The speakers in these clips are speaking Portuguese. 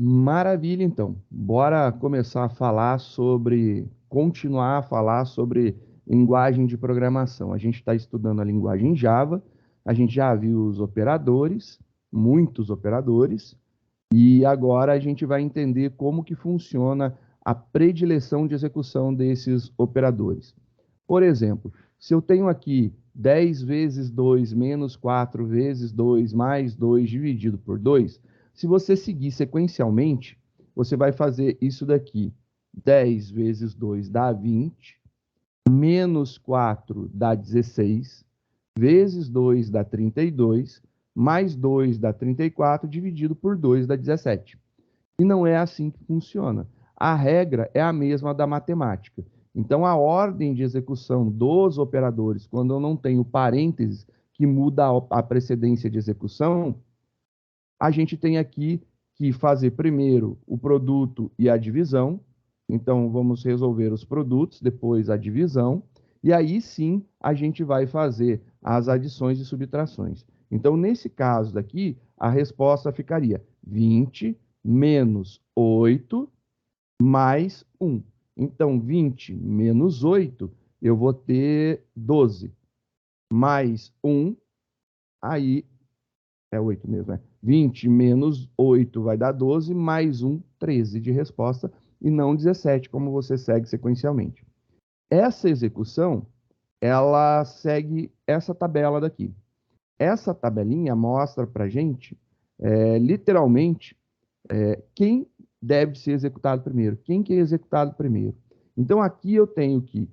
Maravilha, então. Bora começar a continuar a falar sobre linguagem de programação. A gente está estudando a linguagem Java, a gente já viu os operadores, muitos operadores, e agora a gente vai entender como que funciona a predileção de execução desses operadores. Por exemplo, se eu tenho aqui 10 vezes 2 menos 4 vezes 2 mais 2 dividido por 2, se você seguir sequencialmente, você vai fazer isso daqui. 10 vezes 2 dá 20, menos 4 dá 16, vezes 2 dá 32, mais 2 dá 34, dividido por 2 dá 17. E não é assim que funciona. A regra é a mesma da matemática. Então, a ordem de execução dos operadores, quando eu não tenho parênteses, que muda a precedência de execução, a gente tem aqui que fazer primeiro o produto e a divisão. Então, vamos resolver os produtos, depois a divisão, e aí sim a gente vai fazer as adições e subtrações. Então, nesse caso daqui, a resposta ficaria 20 menos 8 mais 1. Então, 20 menos 8, eu vou ter 12. Mais 1, aí é 8 mesmo, né? 20 menos 8 vai dar 12, mais 1, 13 de resposta, e não 17, como você segue sequencialmente. Essa execução, ela segue essa tabela daqui. Essa tabelinha mostra para a gente, literalmente, quem deve ser executado primeiro, quem que é executado primeiro. Então, aqui eu tenho que,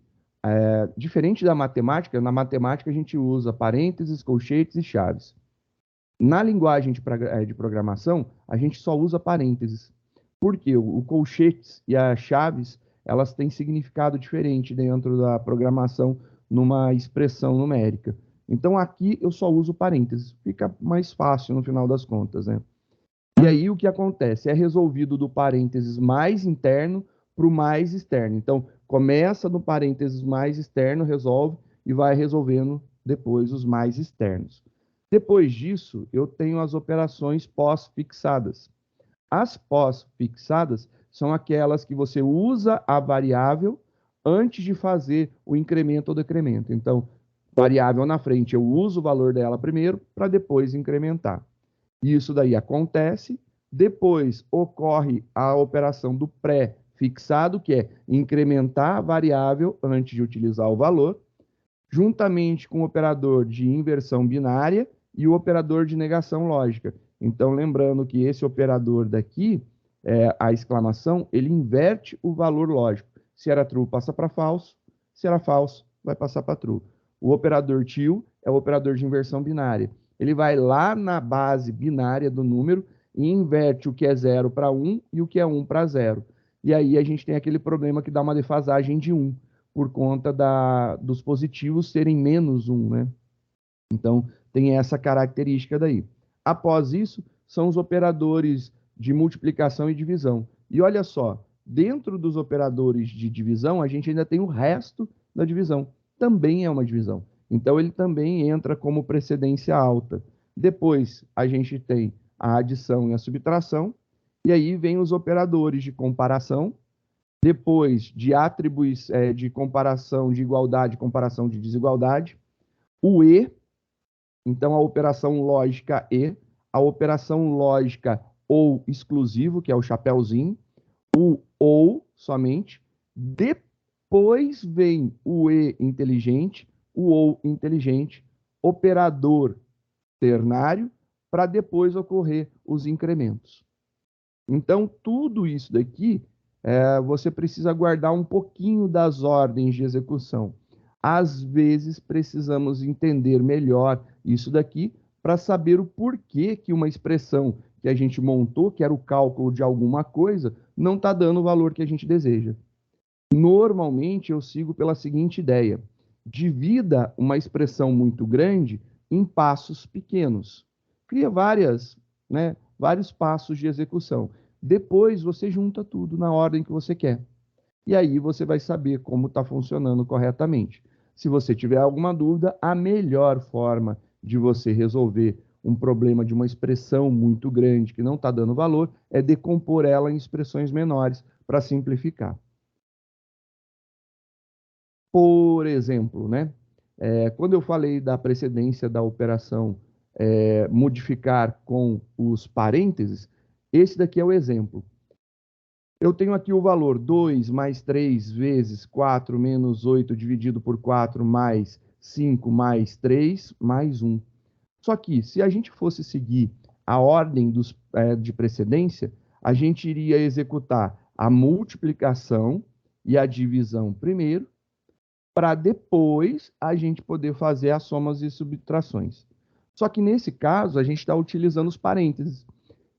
diferente da matemática, na matemática a gente usa parênteses, colchetes e chaves. Na linguagem de programação, a gente só usa parênteses, porque o colchetes e as chaves, elas têm significado diferente dentro da programação numa expressão numérica. Então, aqui eu só uso parênteses, fica mais fácil no final das contas, né? E aí o que acontece? É resolvido do parênteses mais interno para o mais externo. Então, começa no parênteses mais externo, resolve e vai resolvendo depois os mais externos. Depois disso, eu tenho as operações pós-fixadas. As pós-fixadas são aquelas que você usa a variável antes de fazer o incremento ou decremento. Então, variável na frente, eu uso o valor dela primeiro para depois incrementar. Isso daí acontece, depois ocorre a operação do pré-fixado, que é incrementar a variável antes de utilizar o valor, juntamente com o operador de inversão binária e o operador de negação lógica. Então, lembrando que esse operador daqui, a exclamação, ele inverte o valor lógico. Se era true, passa para falso. Se era falso, vai passar para true. O operador till é o operador de inversão binária. Ele vai lá na base binária do número e inverte o que é 0 para 1 e o que é 1 para 0. E aí a gente tem aquele problema que dá uma defasagem de 1 por conta dos positivos serem menos 1, né? Então, tem essa característica daí. Após isso, são os operadores de multiplicação e divisão. E olha só, dentro dos operadores de divisão, a gente ainda tem o resto da divisão. Também é uma divisão. Então, ele também entra como precedência alta. Depois, a gente tem a adição e a subtração. E aí vem os operadores de comparação, depois de de comparação de igualdade, comparação de desigualdade, o e, então a operação lógica e, a operação lógica ou exclusivo, que é o chapéuzinho, o ou somente, depois vem o e inteligente, o ou inteligente, operador ternário, para depois ocorrer os incrementos. Então, tudo isso daqui, você precisa guardar um pouquinho das ordens de execução. Às vezes, precisamos entender melhor isso daqui para saber o porquê que uma expressão que a gente montou, que era o cálculo de alguma coisa, não está dando o valor que a gente deseja. Normalmente, eu sigo pela seguinte ideia: divida uma expressão muito grande em passos pequenos. Cria vários passos de execução. Depois, você junta tudo na ordem que você quer. E aí você vai saber como está funcionando corretamente. Se você tiver alguma dúvida, a melhor forma de você resolver um problema de uma expressão muito grande que não está dando valor, é decompor ela em expressões menores para simplificar. Por exemplo, né? Quando eu falei da precedência da operação modificar com os parênteses, esse daqui é o exemplo. Eu tenho aqui o valor 2 mais 3 vezes 4 menos 8 dividido por 4 mais 5 mais 3 mais 1. Só que, se a gente fosse seguir a ordem de precedência, a gente iria executar a multiplicação e a divisão primeiro, para depois a gente poder fazer as somas e subtrações. Só que nesse caso, a gente está utilizando os parênteses.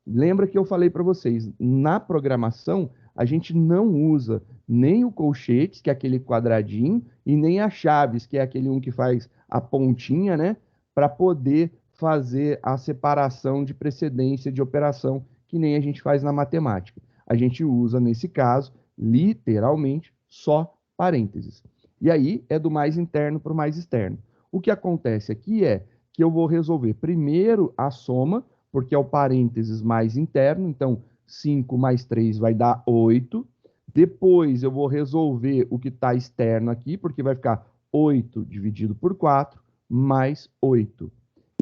Lembra que eu falei para vocês, na programação, a gente não usa nem o colchetes, que é aquele quadradinho, e nem as chaves, que é aquele um que faz a pontinha, né? Para poder fazer a separação de precedência de operação, que nem a gente faz na matemática. A gente usa, nesse caso, literalmente, só parênteses. E aí é do mais interno para o mais externo. O que acontece aqui é que eu vou resolver primeiro a soma, porque é o parênteses mais interno, então 5 mais 3 vai dar 8. Depois eu vou resolver o que está externo aqui, porque vai ficar 8 dividido por 4 mais 8.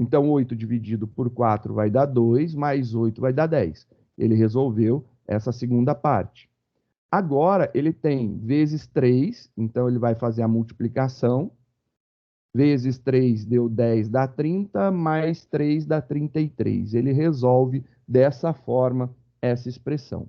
Então 8 dividido por 4 vai dar 2, mais 8 vai dar 10. Ele resolveu essa segunda parte. Agora ele tem vezes 3, então ele vai fazer a multiplicação. Vezes 3 deu 10, dá 30, mais 3 dá 33. Ele resolve dessa forma essa expressão.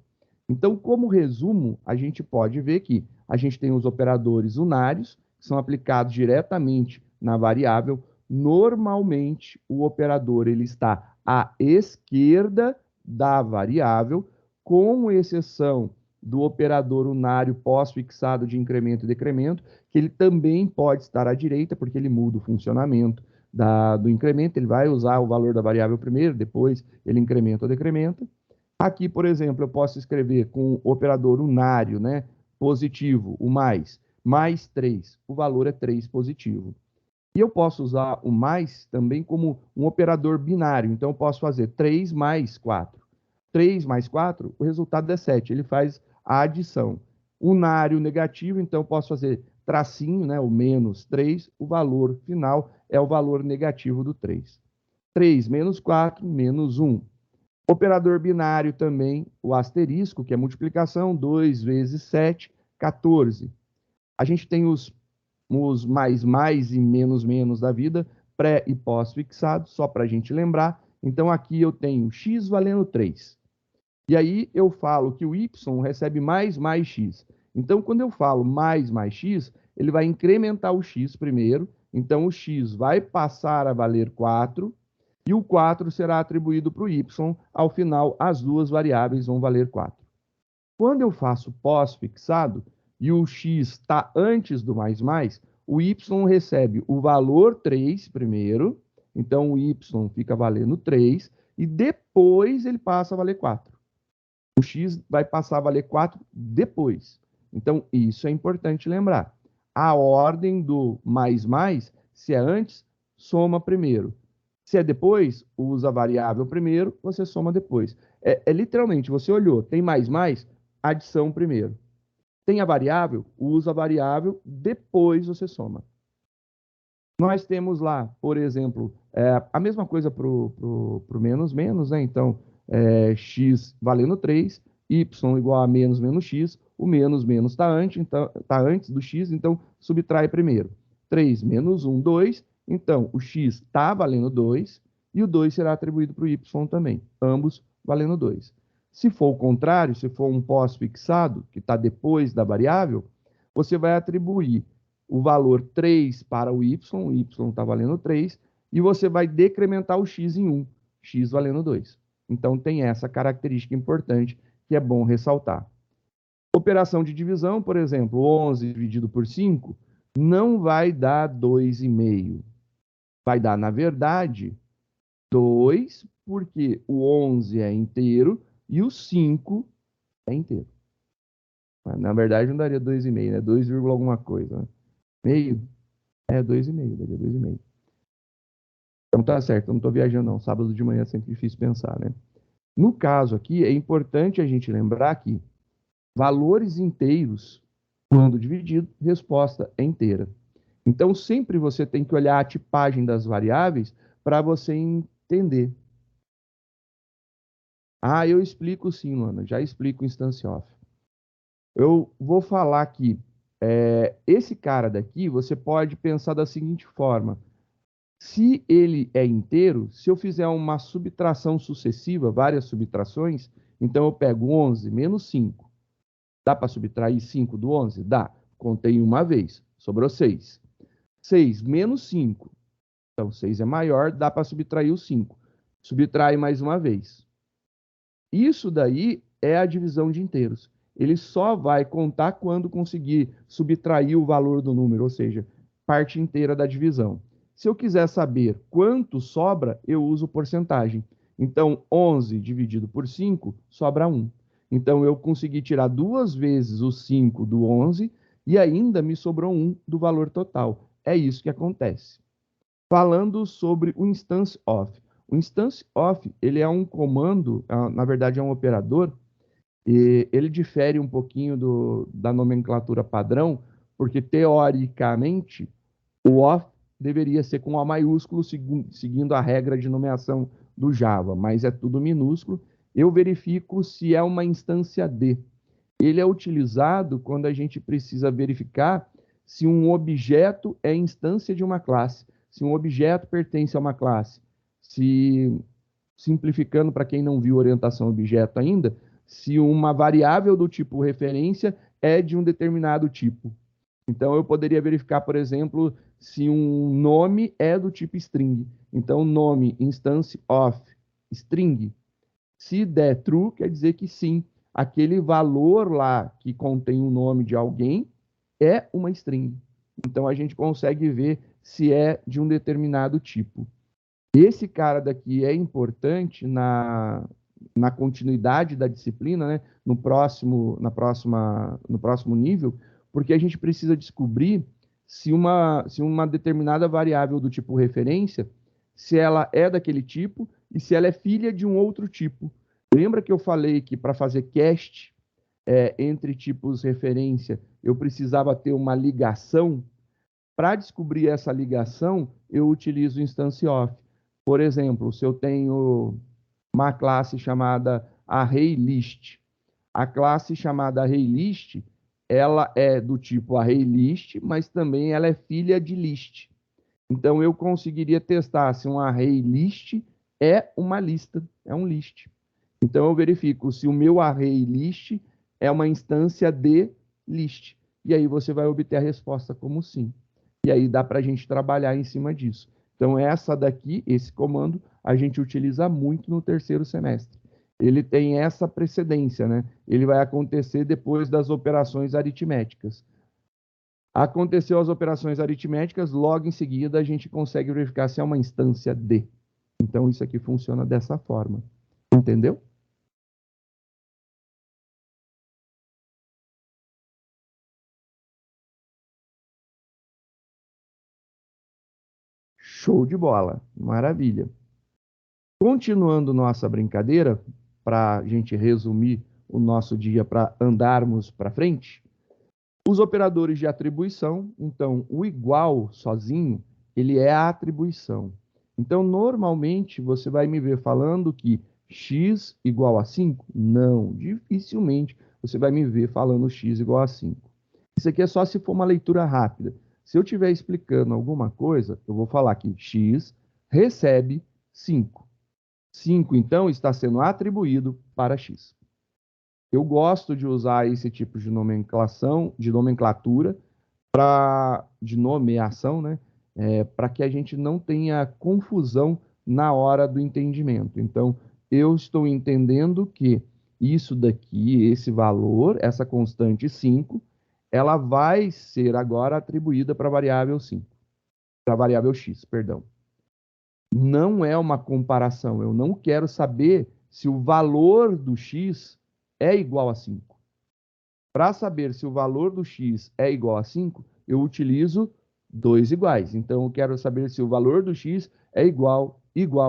Então, como resumo, a gente pode ver que a gente tem os operadores unários, que são aplicados diretamente na variável. Normalmente, o operador ele está à esquerda da variável, com exceção do operador unário pós-fixado de incremento e decremento, que ele também pode estar à direita, porque ele muda o funcionamento do incremento, ele vai usar o valor da variável primeiro, depois ele incrementa ou decrementa. Aqui, por exemplo, eu posso escrever com o operador unário, né, positivo, o mais 3, o valor é 3 positivo. E eu posso usar o mais também como um operador binário, então eu posso fazer 3 mais 4. 3 mais 4, o resultado é 7, ele faz a adição. Unário negativo, então eu posso fazer tracinho, né, o menos 3, o valor final é o valor negativo do 3. 3 menos 4, menos 1. Operador binário também, o asterisco, que é multiplicação, 2 vezes 7, 14. A gente tem os mais e menos da vida, pré e pós-fixado, só para a gente lembrar. Então aqui eu tenho x valendo 3. E aí eu falo que o y recebe mais x. Então, quando eu falo mais x, ele vai incrementar o x primeiro. Então, o x vai passar a valer 4 e o 4 será atribuído para o y. Ao final, as duas variáveis vão valer 4. Quando eu faço pós-fixado e o x está antes do mais, o y recebe o valor 3 primeiro. Então, o y fica valendo 3 e depois ele passa a valer 4. O x vai passar a valer 4 depois. Então, isso é importante lembrar. A ordem do mais, se é antes, soma primeiro. Se é depois, usa a variável primeiro, você soma depois. Literalmente, você olhou, tem mais, adição primeiro. Tem a variável, usa a variável, depois você soma. Nós temos lá, por exemplo, a mesma coisa para o menos, né? Então, x valendo 3, y igual a menos x, o menos está antes, então, tá antes do x, então subtrai primeiro. 3 menos 1, 2, então o x está valendo 2 e o 2 será atribuído para o y também, ambos valendo 2. Se for o contrário, se for um pós-fixado, que está depois da variável, você vai atribuir o valor 3 para o y está valendo 3, e você vai decrementar o x em 1, x valendo 2. Então, tem essa característica importante que é bom ressaltar. Operação de divisão, por exemplo, 11 dividido por 5, não vai dar 2,5. Vai dar, na verdade, 2, porque o 11 é inteiro e o 5 é inteiro. Na verdade, não daria 2,5, né? 2, alguma coisa. Né? Meio? 2,5, daria 2,5. Então tá certo, eu não estou viajando não. Sábado de manhã é sempre difícil pensar, né? No caso aqui, é importante a gente lembrar que valores inteiros, quando dividido, resposta é inteira. Então sempre você tem que olhar a tipagem das variáveis para você entender. Ah, eu explico sim, Luana, já explico o instance off. Eu vou falar que esse cara daqui, você pode pensar da seguinte forma. Se ele é inteiro, se eu fizer uma subtração sucessiva, várias subtrações, então eu pego 11 menos 5. Dá para subtrair 5 do 11? Dá. Contei uma vez, sobrou 6. 6 menos 5. Então 6 é maior, dá para subtrair o 5. Subtrai mais uma vez. Isso daí é a divisão de inteiros. Ele só vai contar quando conseguir subtrair o valor do número, ou seja, parte inteira da divisão. Se eu quiser saber quanto sobra, eu uso porcentagem. Então, 11 dividido por 5 sobra 1. Então, eu consegui tirar duas vezes o 5 do 11 e ainda me sobrou 1 do valor total. É isso que acontece. Falando sobre o instance of. O instance of, ele é um comando, na verdade é um operador, e ele difere um pouquinho da nomenclatura padrão, porque teoricamente o of deveria ser com O maiúsculo, seguindo a regra de nomeação do Java, mas é tudo minúsculo. Eu verifico se é uma instância D. Ele é utilizado quando a gente precisa verificar se um objeto é instância de uma classe, se um objeto pertence a uma classe. Se, simplificando para quem não viu orientação objeto ainda, se uma variável do tipo referência é de um determinado tipo. Então, eu poderia verificar, por exemplo, se um nome é do tipo string. Então, nome instance of string. Se der true, quer dizer que sim, aquele valor lá que contém o nome de alguém é uma string. Então, a gente consegue ver se é de um determinado tipo. Esse cara daqui é importante na continuidade da disciplina, né? No próximo nível, porque a gente precisa descobrir se uma determinada variável do tipo referência, se ela é daquele tipo e se ela é filha de um outro tipo. Lembra que eu falei que para fazer cast entre tipos referência, eu precisava ter uma ligação? Para descobrir essa ligação, eu utilizo o instance of. Por exemplo, se eu tenho uma classe chamada ArrayList, a classe chamada ArrayList, ela é do tipo ArrayList, mas também ela é filha de list. Então, eu conseguiria testar se um ArrayList é uma lista, é um list. Então, eu verifico se o meu ArrayList é uma instância de list. E aí você vai obter a resposta como sim. E aí dá para a gente trabalhar em cima disso. Então, essa daqui, esse comando, a gente utiliza muito no terceiro semestre. Ele tem essa precedência, né? Ele vai acontecer depois das operações aritméticas. Aconteceu as operações aritméticas, logo em seguida a gente consegue verificar se é uma instância D. Então, isso aqui funciona dessa forma. Entendeu? Show de bola. Maravilha. Continuando nossa brincadeira, para a gente resumir o nosso dia para andarmos para frente, os operadores de atribuição, então o igual sozinho, ele é a atribuição. Então, normalmente, você vai me ver falando que x igual a 5? Não, dificilmente você vai me ver falando x igual a 5. Isso aqui é só se for uma leitura rápida. Se eu estiver explicando alguma coisa, eu vou falar que x recebe 5. 5, então, está sendo atribuído para x. Eu gosto de usar esse tipo de nomenclatura, de nomeação, né? Para que a gente não tenha confusão na hora do entendimento. Então, eu estou entendendo que isso daqui, esse valor, essa constante 5, ela vai ser agora atribuída para a variável 5, para a variável x, perdão. Não é uma comparação. Eu não quero saber se o valor do x é igual a 5. Para saber se o valor do x é igual a 5, eu utilizo dois iguais. Então, eu quero saber se o valor do x é igual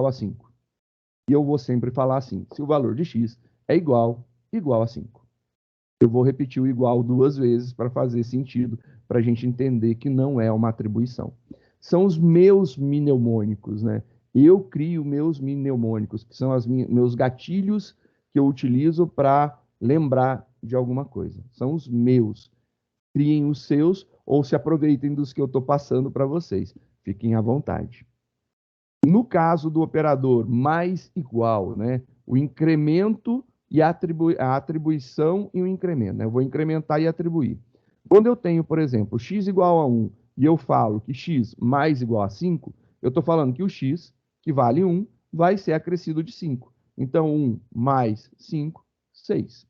a 5. E eu vou sempre falar assim, se o valor de x é igual a 5. Eu vou repetir o igual duas vezes para fazer sentido, para a gente entender que não é uma atribuição. São os meus mnemônicos, né? Eu crio meus mnemônicos, que são meus gatilhos que eu utilizo para lembrar de alguma coisa. São os meus. Criem os seus ou se aproveitem dos que eu estou passando para vocês. Fiquem à vontade. No caso do operador mais igual, né? O incremento e a atribuição e o incremento, né? Eu vou incrementar e atribuir. Quando eu tenho, por exemplo, x igual a 1 e eu falo que x mais igual a 5, eu estou falando que o x, que vale 1, vai ser acrescido de 5. Então, 1 mais 5, 6.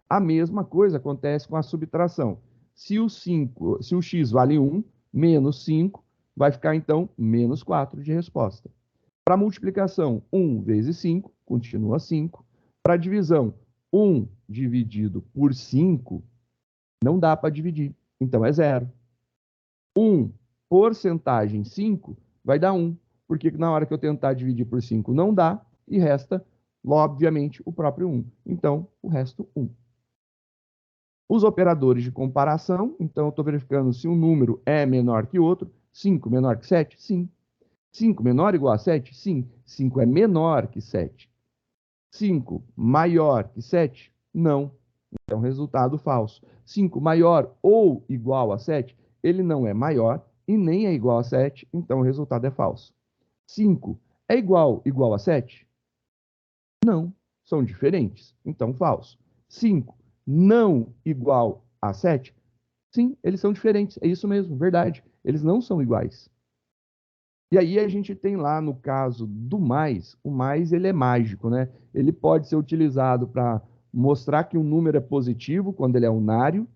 A mesma coisa acontece com a subtração. Se o x vale 1, menos 5, vai ficar, então, menos 4 de resposta. Para multiplicação, 1 vezes 5, continua 5. Para divisão, 1 dividido por 5, não dá para dividir, então é 0. 1 porcentagem 5 vai dar 1, porque na hora que eu tentar dividir por 5 não dá, e resta, obviamente, o próprio 1. Então, o resto, 1. Os operadores de comparação, então eu estou verificando se um número é menor que outro. 5 menor que 7? Sim. 5 menor ou igual a 7? Sim. 5 é menor que 7. 5 maior que 7? Não. Então, resultado falso. 5 maior ou igual a 7? Ele não é maior e nem é igual a 7, então o resultado é falso. 5 é igual a 7? Não. São diferentes, então falso. 5 não igual a 7? Sim, eles são diferentes. É isso mesmo, verdade. Eles não são iguais. E aí a gente tem lá no caso do mais, o mais ele é mágico, né? Ele pode ser utilizado para mostrar que um número é positivo quando ele é unário.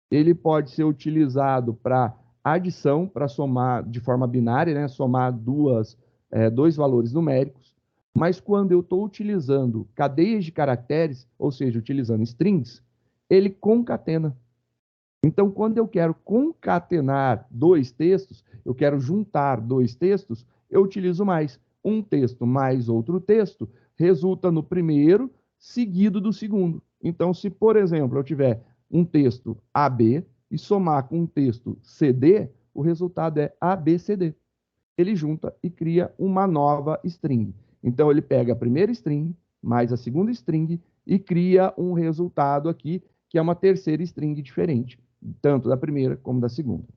Ele pode ser utilizado para adição, para somar de forma binária, né? Somar dois valores numéricos. Mas quando eu estou utilizando cadeias de caracteres, ou seja, utilizando strings, ele concatena. Então, quando eu quero concatenar dois textos, eu quero juntar dois textos, eu utilizo mais. Um texto mais outro texto resulta no primeiro, seguido do segundo. Então, se, por exemplo, eu tiver um texto AB e somar com um texto CD, o resultado é ABCD. Ele junta e cria uma nova string. Então, ele pega a primeira string mais a segunda string e cria um resultado aqui, que é uma terceira string diferente, tanto da primeira como da segunda.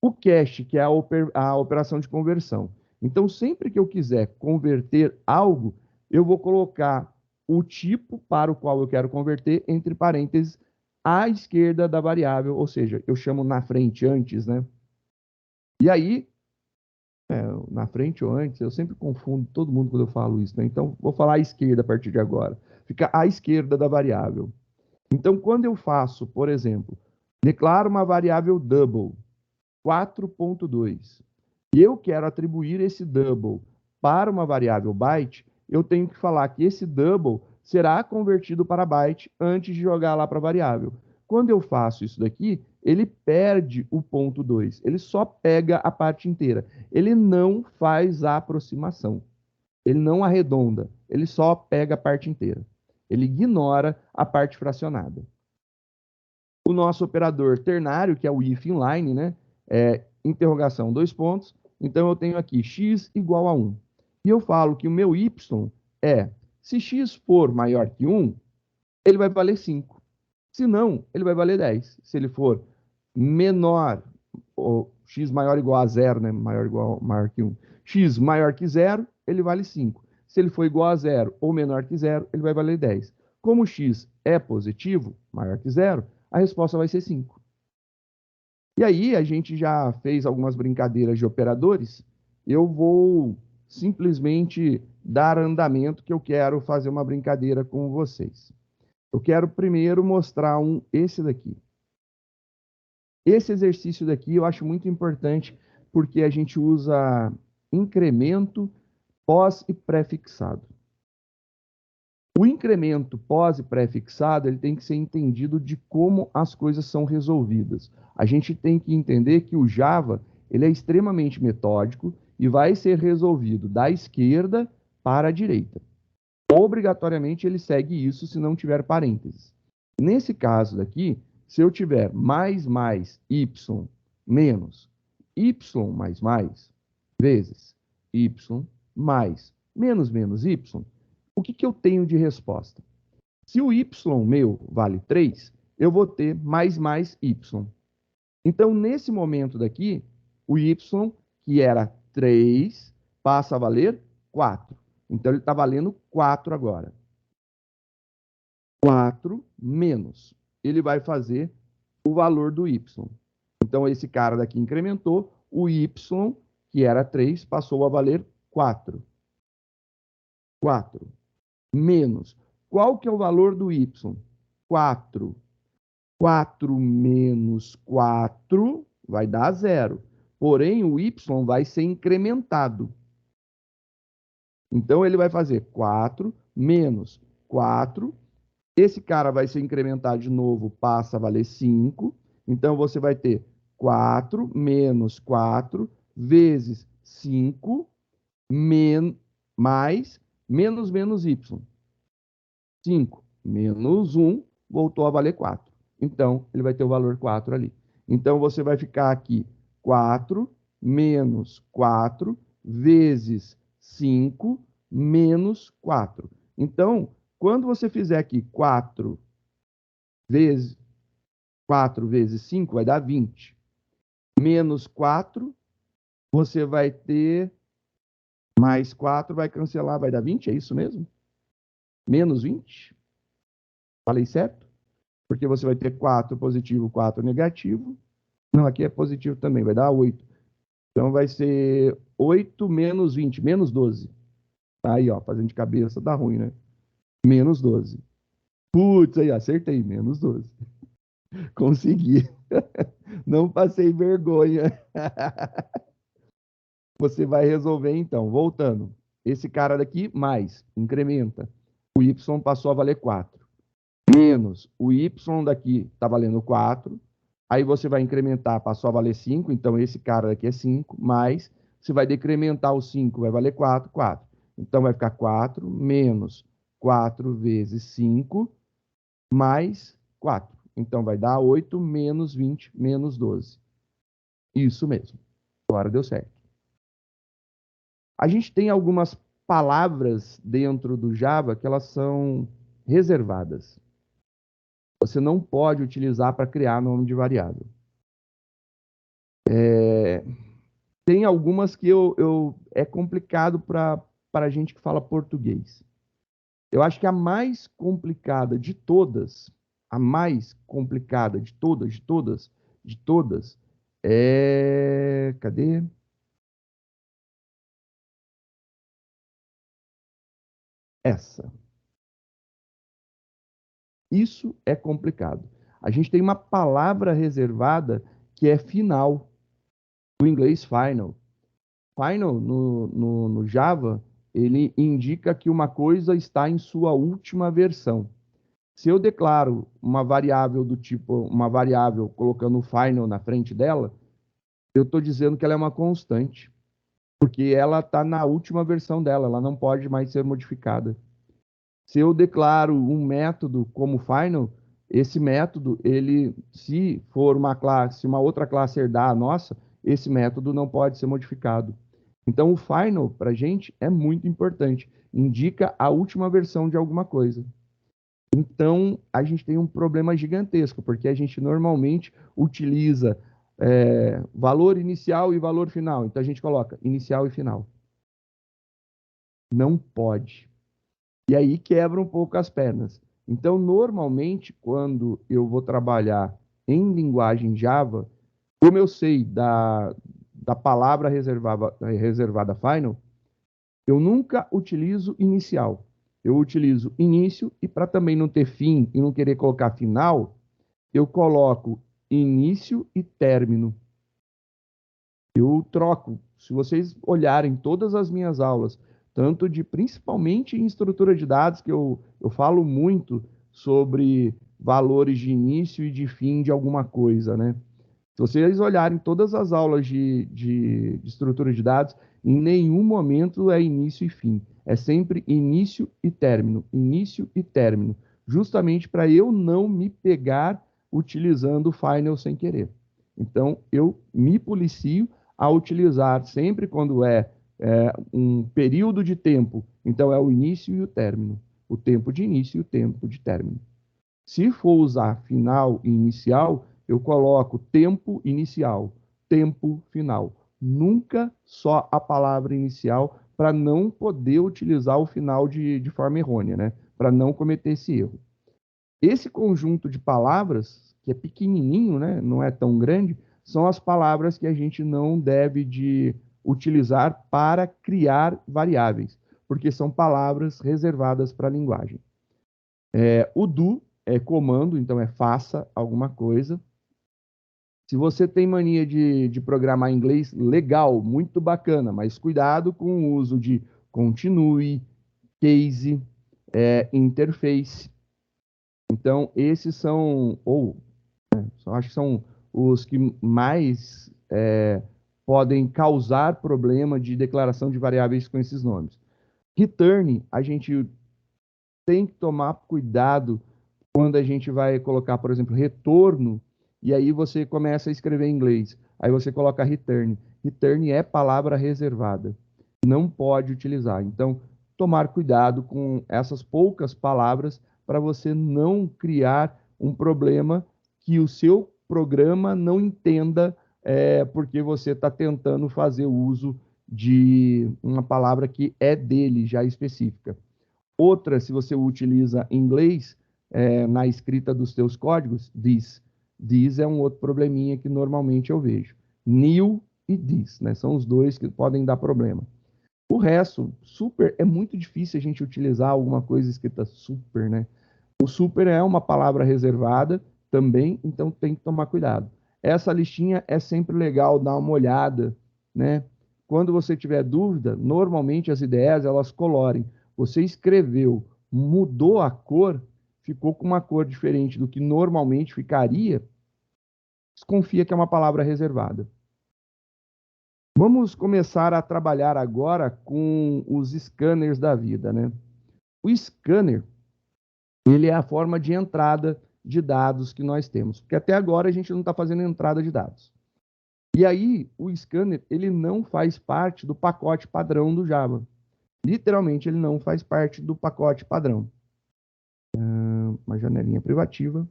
O cache, que é a operação de conversão. Então, sempre que eu quiser converter algo, eu vou colocar o tipo para o qual eu quero converter, entre parênteses, à esquerda da variável, ou seja, eu chamo na frente, antes, né? E aí, na frente ou antes, eu sempre confundo todo mundo quando eu falo isso, né? Então, vou falar à esquerda a partir de agora. Fica à esquerda da variável. Então, quando eu faço, por exemplo, declaro uma variável double, 4.2, e eu quero atribuir esse double para uma variável byte, eu tenho que falar que esse double será convertido para byte antes de jogar lá para a variável. Quando eu faço isso daqui, ele perde o ponto 2, ele só pega a parte inteira. Ele não faz a aproximação, ele não arredonda, ele só pega a parte inteira. Ele ignora a parte fracionada. O nosso operador ternário, que é o if inline, né? Interrogação, dois pontos. Então, eu tenho aqui x igual a 1. E eu falo que o meu y se x for maior que 1, ele vai valer 5. Se não, ele vai valer 10. Se ele for menor, ou x maior ou igual a 0, né? Maior que 1. X maior que 0, ele vale 5. Se ele for igual a 0 ou menor que 0, ele vai valer 10. Como x é positivo, maior que 0, a resposta vai ser 5. E aí, a gente já fez algumas brincadeiras de operadores. Eu vou simplesmente dar andamento, que eu quero fazer uma brincadeira com vocês. Eu quero primeiro mostrar esse daqui. Esse exercício daqui eu acho muito importante, porque a gente usa incremento, pós e pré-fixado. O incremento pós e pré-fixado, ele tem que ser entendido de como as coisas são resolvidas. A gente tem que entender que o Java, ele é extremamente metódico e vai ser resolvido da esquerda para a direita. Obrigatoriamente ele segue isso se não tiver parênteses. Nesse caso daqui, se eu tiver mais y menos y mais vezes y mais menos y, o que eu tenho de resposta? Se o y meu vale 3, eu vou ter mais y. Então, nesse momento daqui, o y, que era 3, passa a valer 4. Então, ele está valendo 4 agora. 4 menos. Ele vai fazer o valor do y. Então, esse cara daqui incrementou. O y, que era 3, passou a valer 4. 4 menos. Qual que é o valor do y? 4. 4 menos 4 vai dar 0. Porém, o y vai ser incrementado. Então, ele vai fazer 4 menos 4. Esse cara vai ser incrementado de novo, passa a valer 5. Então, você vai ter 4 menos 4 vezes 5 mais menos y. 5 menos 1 voltou a valer 4. Então, ele vai ter o valor 4 ali. Então, você vai ficar aqui 4 menos 4 vezes 5 menos 4. Então, quando você fizer aqui 4 vezes 5, vai dar 20. Menos 4, você vai ter mais 4, vai cancelar, vai dar 20, é isso mesmo? Menos 20? Falei certo? Porque você vai ter 4 positivo, 4 negativo. Não, aqui é positivo também, vai dar 8. Então vai ser 8 menos 20, menos 12. Aí, ó, fazendo de cabeça dá ruim, né? Menos 12. Putz, aí, acertei, menos 12. Consegui. Não passei vergonha. Você vai resolver, então, voltando. Esse cara daqui, mais, incrementa. O y passou a valer 4. Menos o y daqui está valendo 4. Aí você vai incrementar, passou a valer 5. Então, esse cara daqui é 5. Mais, você vai decrementar o 5, vai valer 4, 4. Então, vai ficar 4 menos 4 vezes 5 mais 4. Então, vai dar 8 menos 20 menos 12. Isso mesmo. Agora deu certo. A gente tem algumas palavras dentro do Java que elas são reservadas. Você não pode utilizar para criar nome de variável. Tem algumas que é complicado para a gente que fala português. Eu acho que a mais complicada de todas, a mais complicada de todas, é... Cadê? Essa. Isso é complicado. A gente tem uma palavra reservada que é final. O inglês final. Final, no Java, ele indica que uma coisa está em sua última versão. Se eu declaro uma variável do tipo, uma variável colocando o final na frente dela, eu estou dizendo que ela é uma constante, porque ela está na última versão dela, ela não pode mais ser modificada. Se eu declaro um método como final, esse método, ele, se for uma classe, se uma outra classe herdar a nossa, esse método não pode ser modificado. Então, o final, para a gente, é muito importante. Indica a última versão de alguma coisa. Então, a gente tem um problema gigantesco, porque a gente normalmente utiliza valor inicial e valor final. Então, a gente coloca inicial e final. Não pode. E aí quebra um pouco as pernas. Então, normalmente, quando eu vou trabalhar em linguagem Java, como eu sei da palavra reservada final, eu nunca utilizo inicial. Eu utilizo início e para também não ter fim e não querer colocar final, eu coloco início e término. Eu troco. Se vocês olharem todas as minhas aulas, tanto principalmente em estrutura de dados, que eu falo muito sobre valores de início e de fim de alguma coisa, né? Se vocês olharem todas as aulas de estrutura de dados, em nenhum momento é início e fim. É sempre início e término, justamente para eu não me pegar utilizando o final sem querer. Então, eu me policio a utilizar sempre quando é um período de tempo. Então, é o início e o término. O tempo de início e o tempo de término. Se for usar final e inicial, eu coloco tempo inicial, tempo final. Nunca só a palavra inicial, para não poder utilizar o final de forma errônea, né? Para não cometer esse erro. Esse conjunto de palavras, que é pequenininho, né? Não é tão grande, são as palavras que a gente não deve de utilizar para criar variáveis, porque são palavras reservadas para a linguagem. O do é comando, então é faça alguma coisa. Se você tem mania de programar em inglês, legal, muito bacana, mas cuidado com o uso de continue, case, interface. Então, esses são, acho que são os que mais podem causar problema de declaração de variáveis com esses nomes. Return, a gente tem que tomar cuidado quando a gente vai colocar, por exemplo, retorno, e aí você começa a escrever em inglês. Aí você coloca return. Return é palavra reservada. Não pode utilizar. Então, tomar cuidado com essas poucas palavras para você não criar um problema que o seu programa não entenda porque você está tentando fazer uso de uma palavra que é dele, já específica. Outra, se você utiliza inglês na escrita dos seus códigos, this. This é um outro probleminha que normalmente eu vejo. New e this, né? São os dois que podem dar problema. O resto, super, é muito difícil a gente utilizar alguma coisa escrita super, né? O super é uma palavra reservada também, então tem que tomar cuidado. Essa listinha é sempre legal dar uma olhada, né? Quando você tiver dúvida, normalmente as ideias elas colorem. Você escreveu, mudou a cor, ficou com uma cor diferente do que normalmente ficaria, desconfia que é uma palavra reservada. Vamos começar a trabalhar agora com os scanners da vida, né? O scanner, ele é a forma de entrada de dados que nós temos, porque até agora a gente não está fazendo entrada de dados. E aí, o scanner, ele não faz parte do pacote padrão do Java. Literalmente, ele não faz parte do pacote padrão. Uma janelinha privativa.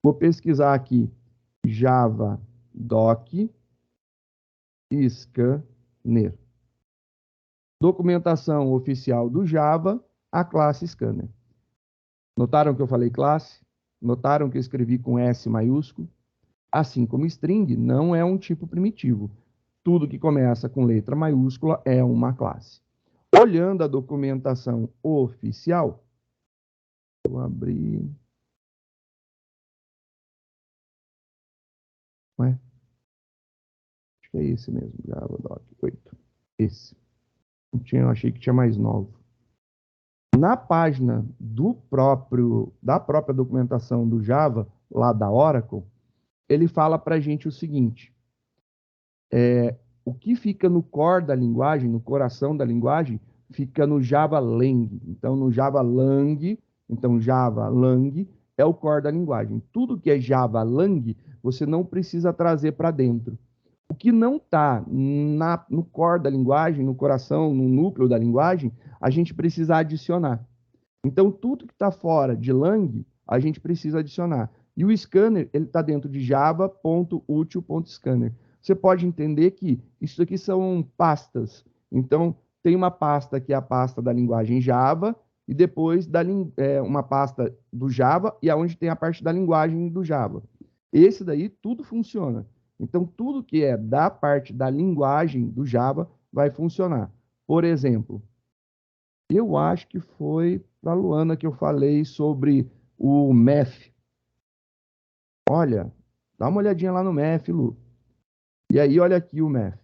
Vou pesquisar aqui Java Doc Scanner. Documentação oficial do Java, a classe Scanner. Notaram que eu falei classe? Notaram que eu escrevi com S maiúsculo? Assim como string não é um tipo primitivo. Tudo que começa com letra maiúscula é uma classe. Olhando a documentação oficial, vou abrir. Ué? Acho que é esse mesmo, Java Doc 8. Esse. Eu achei que tinha mais 9. Na página da própria documentação do Java, lá da Oracle, ele fala para a gente o seguinte: o que fica no core da linguagem, no coração da linguagem, fica no Java Lang. Então, no Java Lang, Java Lang é o core da linguagem. Tudo que é Java Lang, você não precisa trazer para dentro. O que não está no core da linguagem, no coração, no núcleo da linguagem, a gente precisa adicionar. Então, tudo que está fora de Lang, a gente precisa adicionar. E o scanner, ele está dentro de java.util.scanner. Você pode entender que isso aqui são pastas. Então, tem uma pasta que é a pasta da linguagem Java, e depois uma pasta do Java, e aonde tem a parte da linguagem do Java. Esse daí, tudo funciona. Então, tudo que é da parte da linguagem do Java vai funcionar. Por exemplo, eu acho que foi para a Luana que eu falei sobre o math. Olha, dá uma olhadinha lá no math, Lu. E aí, olha aqui o math.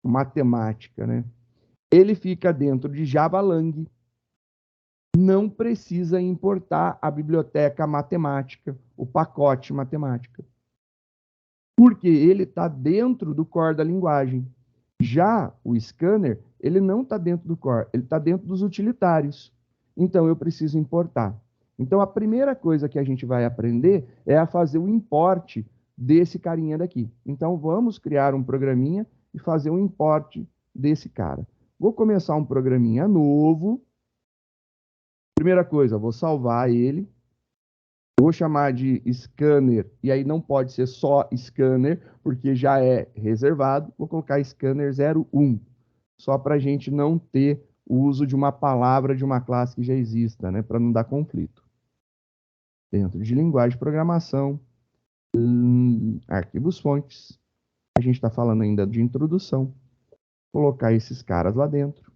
Matemática, né? Ele fica dentro de Java Lang. Não precisa importar a biblioteca matemática, o pacote matemática. porque ele está dentro do core da linguagem. Já o scanner, ele não está dentro do core, ele está dentro dos utilitários. Então, eu preciso importar. Então, a primeira coisa que a gente vai aprender é a fazer o import desse carinha daqui. Então, vamos criar um programinha e fazer um import desse cara. Vou começar um programinha novo. Primeira coisa, vou salvar ele. Vou chamar de scanner, e aí não pode ser só scanner, porque já é reservado. Vou colocar scanner 01, só para a gente não ter o uso de uma palavra de uma classe que já exista, né, para não dar conflito. Dentro de linguagem de programação, arquivos fontes, a gente está falando ainda de introdução. Colocar esses caras lá dentro.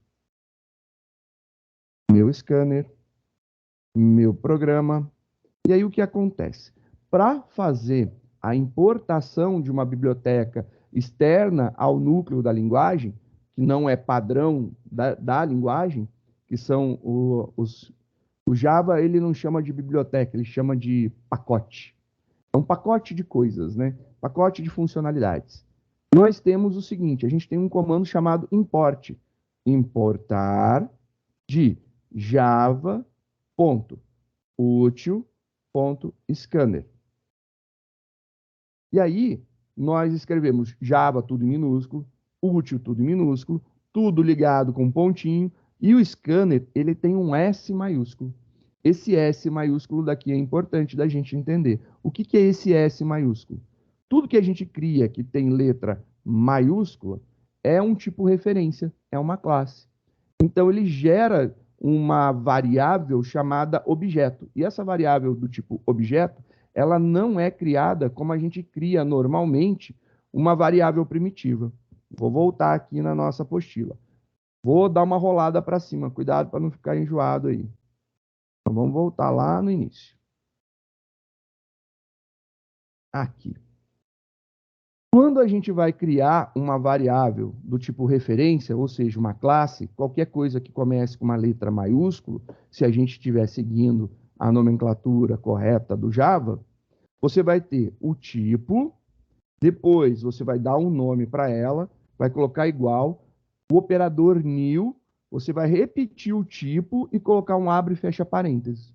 Meu scanner, meu programa. E aí o que acontece? Para fazer a importação de uma biblioteca externa ao núcleo da linguagem, que não é padrão da linguagem, que são o Java, ele não chama de biblioteca, ele chama de pacote. É um pacote de coisas, né? Pacote de funcionalidades. Nós temos o seguinte, a gente tem um comando chamado import. Importar de java.util.scanner. E aí, nós escrevemos Java tudo em minúsculo, útil tudo em minúsculo, tudo ligado com um pontinho, e o scanner, ele tem um S maiúsculo. Esse S maiúsculo daqui é importante da gente entender. O que é esse S maiúsculo? Tudo que a gente cria que tem letra maiúscula é um tipo referência, é uma classe. Então, ele gera uma variável chamada objeto. E essa variável do tipo objeto, ela não é criada como a gente cria normalmente uma variável primitiva. Vou voltar aqui na nossa apostila. Vou dar uma rolada para cima. Cuidado para não ficar enjoado aí. Então, vamos voltar lá no início. Aqui. Quando a gente vai criar uma variável do tipo referência, ou seja, uma classe, qualquer coisa que comece com uma letra maiúscula, se a gente estiver seguindo a nomenclatura correta do Java, você vai ter o tipo, depois você vai dar um nome para ela, vai colocar igual, o operador new, você vai repetir o tipo e colocar um abre e fecha parênteses.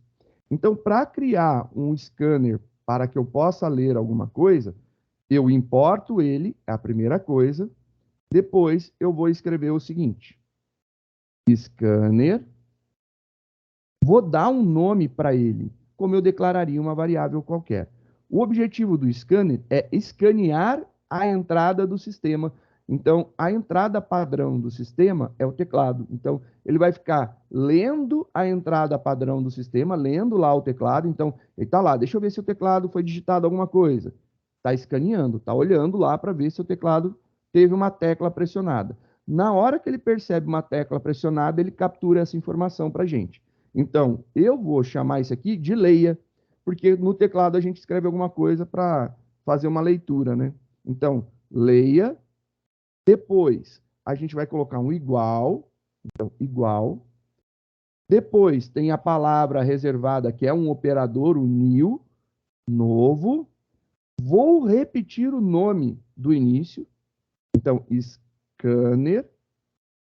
Então, para criar um scanner para que eu possa ler alguma coisa, eu importo ele, é a primeira coisa. Depois eu vou escrever o seguinte: scanner. Vou dar um nome para ele, como eu declararia uma variável qualquer. O objetivo do scanner é escanear a entrada do sistema. Então, a entrada padrão do sistema é o teclado. Então, ele vai ficar lendo a entrada padrão do sistema, lendo lá o teclado. Então, ele está lá, deixa eu ver se o teclado foi digitado alguma coisa. Está escaneando, está olhando lá para ver se o teclado teve uma tecla pressionada. Na hora que ele percebe uma tecla pressionada, ele captura essa informação para a gente. Então, eu vou chamar isso aqui de leia, porque no teclado a gente escreve alguma coisa para fazer uma leitura, né? Então, leia. Depois, a gente vai colocar um igual. Então, igual. Depois, tem a palavra reservada, que é um operador, o new, novo. Vou repetir o nome do início. Então, scanner.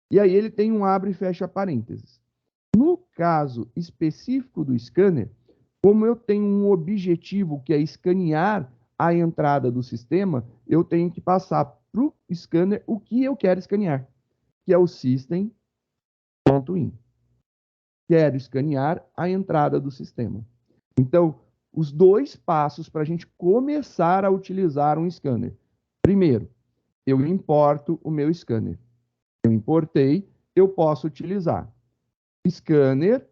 E aí ele tem um abre e fecha parênteses. No caso específico do scanner, como eu tenho um objetivo que é escanear a entrada do sistema, eu tenho que passar para o scanner o que eu quero escanear, que é o system.in. Quero escanear a entrada do sistema. Então, os dois passos para a gente começar a utilizar um scanner. Primeiro, eu importo o meu scanner. Eu importei, eu posso utilizar. Scanner,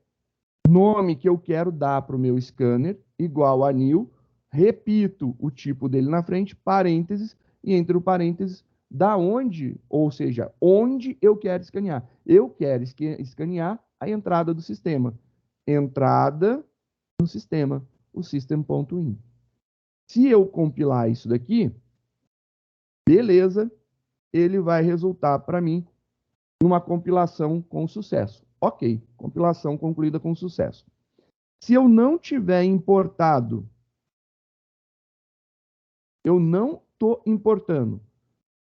nome que eu quero dar para o meu scanner, igual a new, repito o tipo dele na frente, parênteses, e entre o parênteses, da onde, ou seja, onde eu quero escanear. Eu quero escanear a entrada do sistema. Entrada no sistema, o system.in. Se eu compilar isso daqui, beleza, ele vai resultar para mim numa compilação com sucesso. Ok, compilação concluída com sucesso. Se eu não tiver importado, eu não estou importando.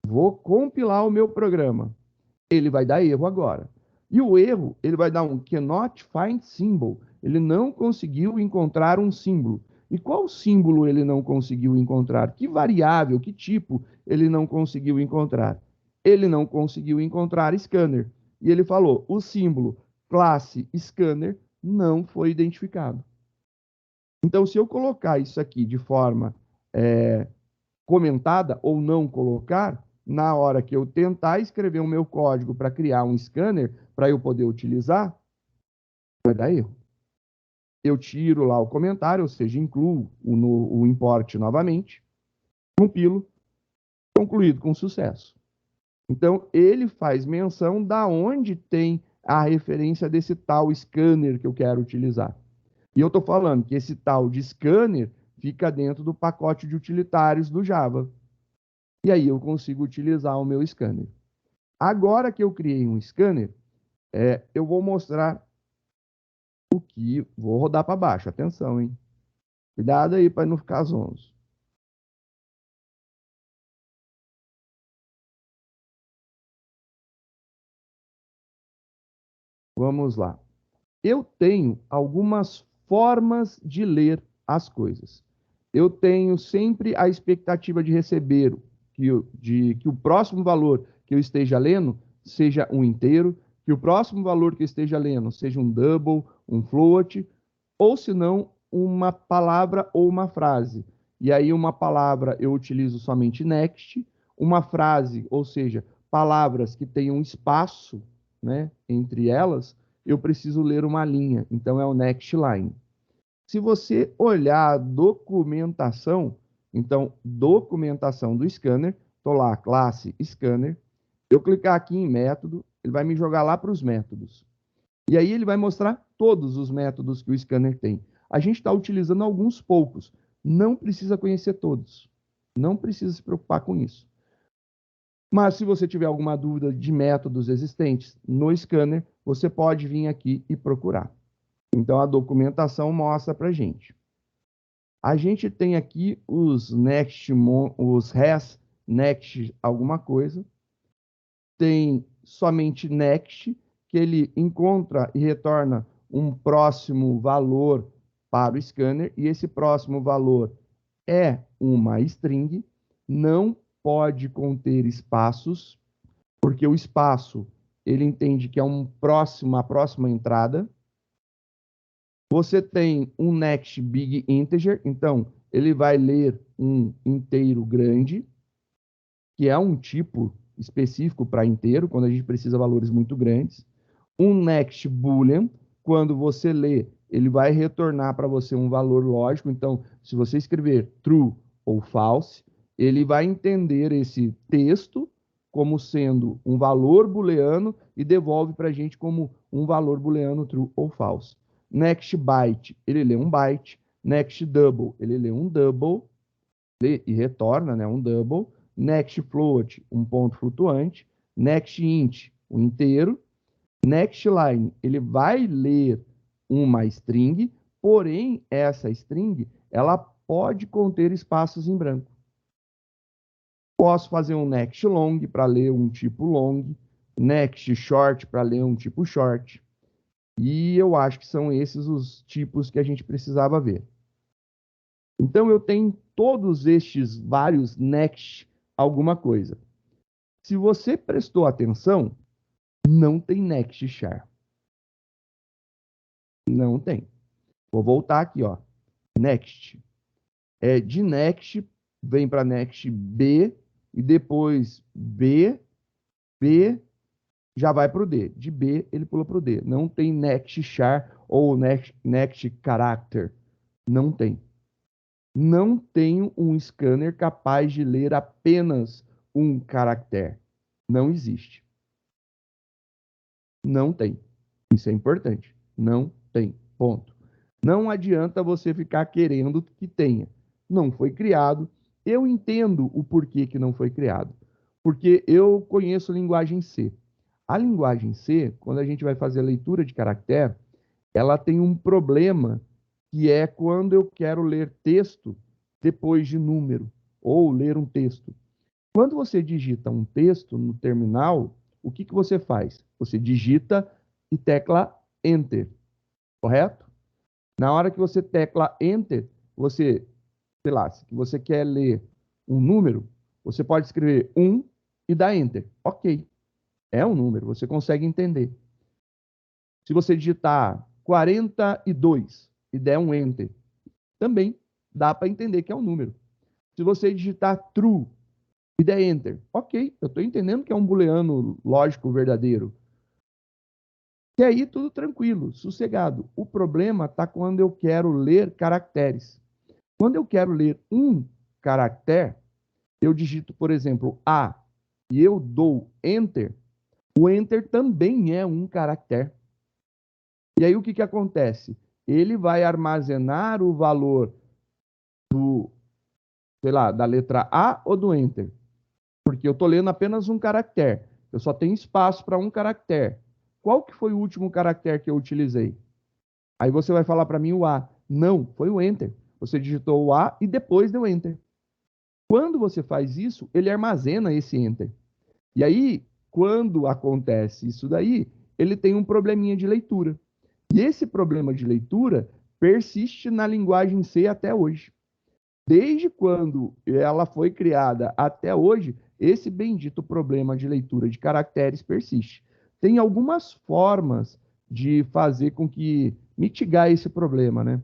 Vou compilar o meu programa. Ele vai dar erro agora. E o erro, ele vai dar um cannot find symbol. Ele não conseguiu encontrar um símbolo. E qual símbolo ele não conseguiu encontrar? Que variável, que tipo ele não conseguiu encontrar? Ele não conseguiu encontrar scanner. E ele falou, o símbolo classe scanner não foi identificado. Então, se eu colocar isso aqui de forma comentada ou não colocar, na hora que eu tentar escrever o meu código para criar um scanner, para eu poder utilizar, vai dar erro. Eu tiro lá o comentário, ou seja, incluo o import novamente, compilo, concluído com sucesso. Então, ele faz menção da onde tem a referência desse tal scanner que eu quero utilizar. E eu estou falando que esse tal de scanner fica dentro do pacote de utilitários do Java. E aí eu consigo utilizar o meu scanner. Agora que eu criei um scanner, eu vou mostrar o que... Vou rodar para baixo, atenção, hein? Cuidado aí para não ficar zonzo. Vamos lá. Eu tenho algumas formas de ler as coisas. Eu tenho sempre a expectativa de receber que o próximo valor que eu esteja lendo seja um inteiro, que o próximo valor que eu esteja lendo seja um double, um float, ou se não, uma palavra ou uma frase. E aí uma palavra eu utilizo somente next, uma frase, ou seja, palavras que tenham espaço, né, entre elas, eu preciso ler uma linha, então é o next line. Se você olhar a documentação, então, documentação do scanner, estou lá, classe scanner, eu clicar aqui em método, ele vai me jogar lá para os métodos. E aí ele vai mostrar todos os métodos que o scanner tem. A gente está utilizando alguns poucos, não precisa conhecer todos, não precisa se preocupar com isso. Mas se você tiver alguma dúvida de métodos existentes no scanner, você pode vir aqui e procurar. Então, a documentação mostra para a gente. A gente tem aqui os next, os res, next alguma coisa. Tem somente next, que ele encontra e retorna um próximo valor para o scanner, e esse próximo valor é uma string, não pode conter espaços, porque o espaço ele entende que é uma próxima entrada. Você tem um next big integer, então ele vai ler um inteiro grande, que é um tipo específico para inteiro, quando a gente precisa de valores muito grandes. Um next boolean, quando você lê, ele vai retornar para você um valor lógico. Então, se você escrever true ou false, ele vai entender esse texto como sendo um valor booleano e devolve para a gente como um valor booleano true ou false. Next byte, ele lê um byte. Next double, ele lê um double e retorna, né, um double. Next float, um ponto flutuante. Next int, um inteiro. Next line, ele vai ler uma string, porém essa string, ela pode conter espaços em branco. Posso fazer um next long para ler um tipo long, next short para ler um tipo short. E eu acho que são esses os tipos que a gente precisava ver. Então eu tenho todos estes vários next alguma coisa. Se você prestou atenção, não tem next char. Não tem. Vou voltar aqui, ó. Next. De next, vem para next B, e depois B, já vai para o D. De B, ele pula para o D. Não tem next char ou next character. Não tem. Não tenho um scanner capaz de ler apenas um caractere. Não existe. Não tem. Isso é importante. Não tem. Ponto. Não adianta você ficar querendo que tenha. Não foi criado. Eu entendo o porquê que não foi criado. Porque eu conheço a linguagem C. A linguagem C, quando a gente vai fazer a leitura de caractere, ela tem um problema que é quando eu quero ler texto depois de número. ou ler um texto. Quando você digita um texto no terminal, o que você faz? Você digita e tecla Enter, correto? Na hora que você tecla Enter, você, sei lá, se você quer ler um número, você pode escrever 1 e dar Enter. Ok, é um número, você consegue entender. Se você digitar 42 e der um Enter, também dá para entender que é um número. Se você digitar True e der Enter, ok, eu estou entendendo que é um booleano lógico verdadeiro. E aí tudo tranquilo, sossegado. O problema está quando eu quero ler caracteres. Quando eu quero ler um caractere, eu digito, por exemplo, A e eu dou Enter, o Enter também é um caractere. E aí o que acontece? Ele vai armazenar o valor do, sei lá, da letra A ou do Enter. Porque eu estou lendo apenas um caractere. Eu só tenho espaço para um caractere. Qual que foi o último caractere que eu utilizei? Aí você vai falar para mim o A. Não, foi o Enter. Você digitou o A e depois deu Enter. Quando você faz isso, ele armazena esse Enter. E aí, quando acontece isso daí, ele tem um probleminha de leitura. E esse problema de leitura persiste na linguagem C até hoje. Desde quando ela foi criada até hoje, esse bendito problema de leitura de caracteres persiste. Tem algumas formas de fazer com que mitigar esse problema, né?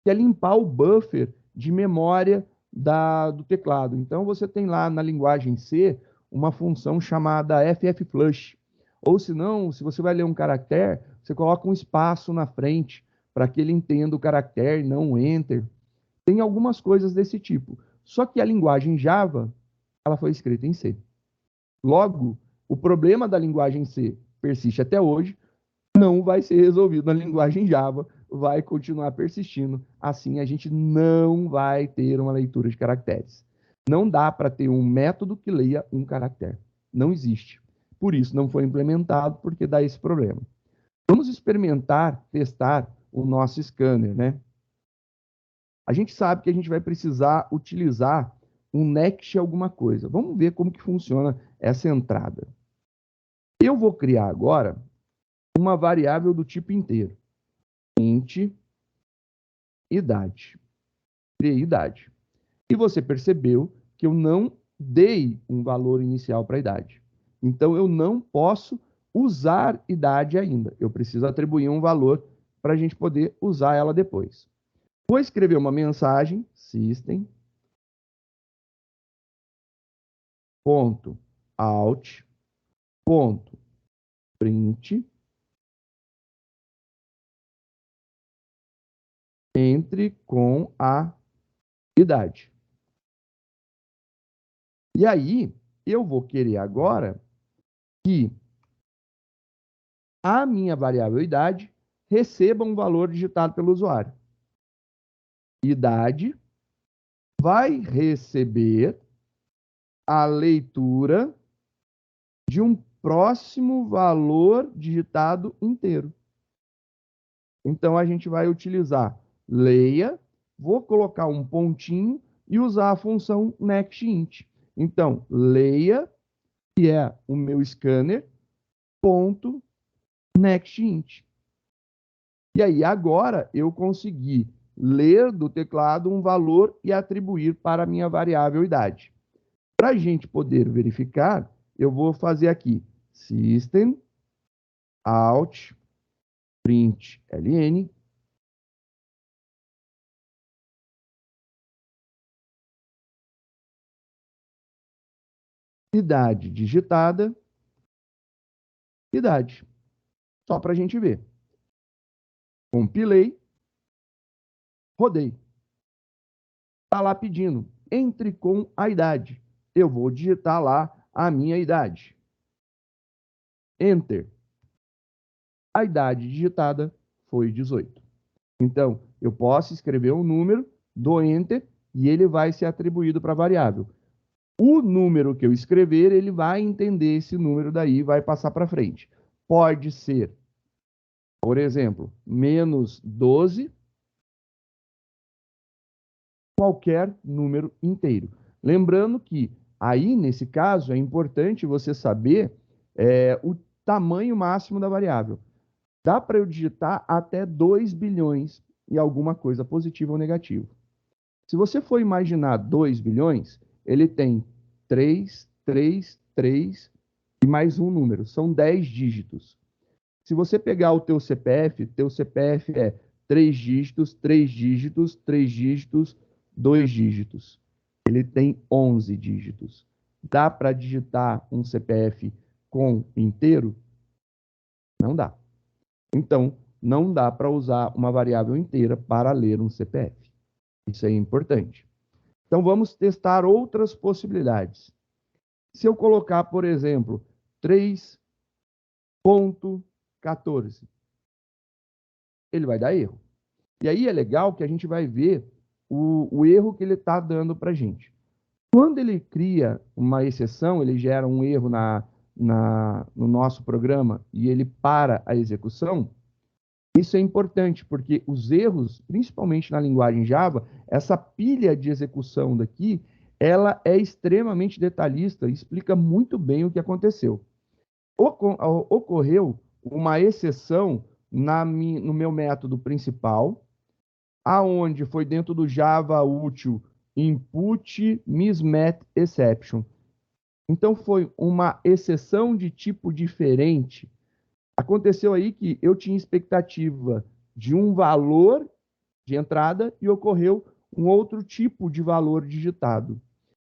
Que é limpar o buffer de memória do teclado. Então, você tem lá na linguagem C uma função chamada fflush. Ou se não, se você vai ler um caractere, você coloca um espaço na frente para que ele entenda o caractere, não o enter. Tem algumas coisas desse tipo. Só que a linguagem Java, ela foi escrita em C. Logo, o problema da linguagem C persiste até hoje, não vai ser resolvido na linguagem Java, vai continuar persistindo. Assim, a gente não vai ter uma leitura de caracteres. Não dá para ter um método que leia um caractere. Não existe. Por isso, não foi implementado, porque dá esse problema. Vamos experimentar, testar o nosso scanner, né? A gente sabe que a gente vai precisar utilizar um next alguma coisa. Vamos ver como que funciona essa entrada. Eu vou criar agora uma variável do tipo inteiro. Int idade. Criei idade. E você percebeu que eu não dei um valor inicial para a idade. Então, eu não posso usar idade ainda. Eu preciso atribuir um valor para a gente poder usar ela depois. Vou escrever uma mensagem, system.out.print entre com a idade. E aí, eu vou querer agora que a minha variável idade receba um valor digitado pelo usuário. Idade vai receber a leitura de um próximo valor digitado inteiro. Então, a gente vai utilizar leia, vou colocar um pontinho e usar a função nextInt. Então, leia, que é o meu scanner, ponto nextInt. E aí, agora, eu consegui ler do teclado um valor e atribuir para a minha variável idade. Para a gente poder verificar, eu vou fazer aqui system out println idade digitada, idade. Só para a gente ver. Compilei, rodei. Está lá pedindo, entre com a idade. Eu vou digitar lá a minha idade. Enter. A idade digitada foi 18. Então, eu posso escrever um número, dou Enter, e ele vai ser atribuído para a variável. O número que eu escrever, ele vai entender esse número daí e vai passar para frente. Pode ser, por exemplo, menos 12, qualquer número inteiro. Lembrando que aí, nesse caso, é importante você saber o tamanho máximo da variável. Dá para eu digitar até 2 bilhões e alguma coisa positiva ou negativa. Se você for imaginar 2 bilhões, ele tem 3, 3, 3 e mais um número. São 10 dígitos. Se você pegar o teu CPF é 3 dígitos, 3 dígitos, 3 dígitos, 2 dígitos. Ele tem 11 dígitos. Dá para digitar um CPF com inteiro? Não dá. Então, não dá para usar uma variável inteira para ler um CPF. Isso é importante. Então, vamos testar outras possibilidades. Se eu colocar, por exemplo, 3.14, ele vai dar erro. E aí é legal que a gente vai ver o erro que ele está dando para a gente. Quando ele cria uma exceção, ele gera um erro no nosso programa e ele para a execução, isso é importante, porque os erros, principalmente na linguagem Java, essa pilha de execução daqui, ela é extremamente detalhista e explica muito bem o que aconteceu. Ocorreu uma exceção no meu método principal, aonde foi dentro do Java útil input mismatch exception. Então foi uma exceção de tipo diferente. Aconteceu aí que eu tinha expectativa de um valor de entrada e ocorreu um outro tipo de valor digitado.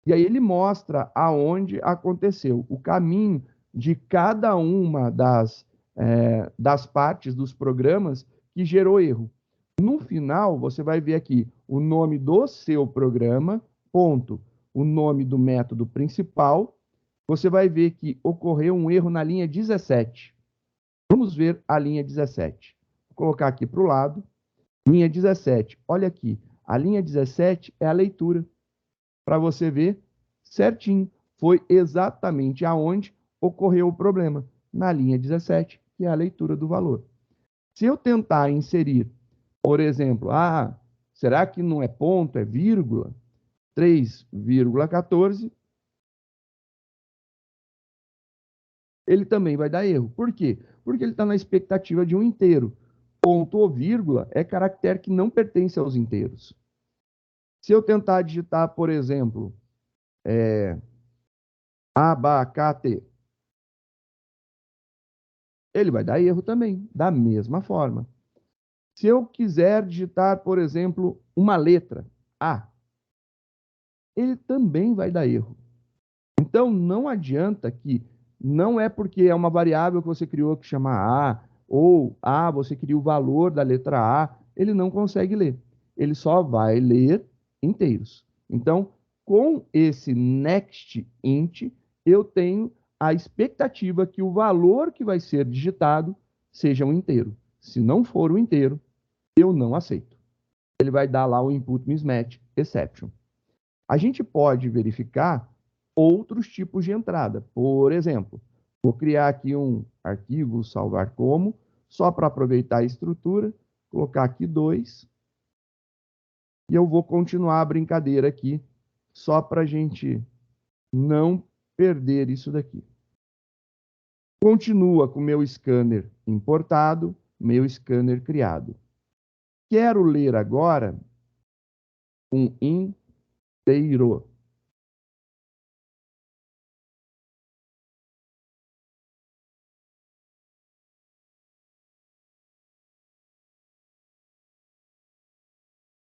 E aí ele mostra aonde aconteceu, o caminho de cada uma das partes dos programas que gerou erro. No final, você vai ver aqui o nome do seu programa, ponto, o nome do método principal. Você vai ver que ocorreu um erro na linha 17. Vamos ver a linha 17. Vou colocar aqui para o lado. Linha 17. Olha aqui. A linha 17 é a leitura. Para você ver certinho. Foi exatamente aonde ocorreu o problema. Na linha 17, que é a leitura do valor. Se eu tentar inserir, por exemplo, será que não é ponto, é vírgula? 3,14, ele também vai dar erro. Por quê? Porque ele está na expectativa de um inteiro. Ponto ou vírgula é caractere que não pertence aos inteiros. Se eu tentar digitar, por exemplo, abacate, ele vai dar erro também, da mesma forma. Se eu quiser digitar, por exemplo, uma letra, A, ele também vai dar erro. Então, não adianta que não é porque é uma variável que você criou que chama A, ou você cria o valor da letra A, ele não consegue ler. Ele só vai ler inteiros. Então, com esse next int, eu tenho a expectativa que o valor que vai ser digitado seja um inteiro. Se não for um inteiro, eu não aceito. Ele vai dar lá o input mismatch exception. A gente pode verificar outros tipos de entrada. Por exemplo, vou criar aqui um arquivo, salvar como, só para aproveitar a estrutura, colocar aqui 2, e eu vou continuar a brincadeira aqui, só para a gente não perder isso daqui. Continua com o meu scanner importado, meu scanner criado. Quero ler agora um inteiro.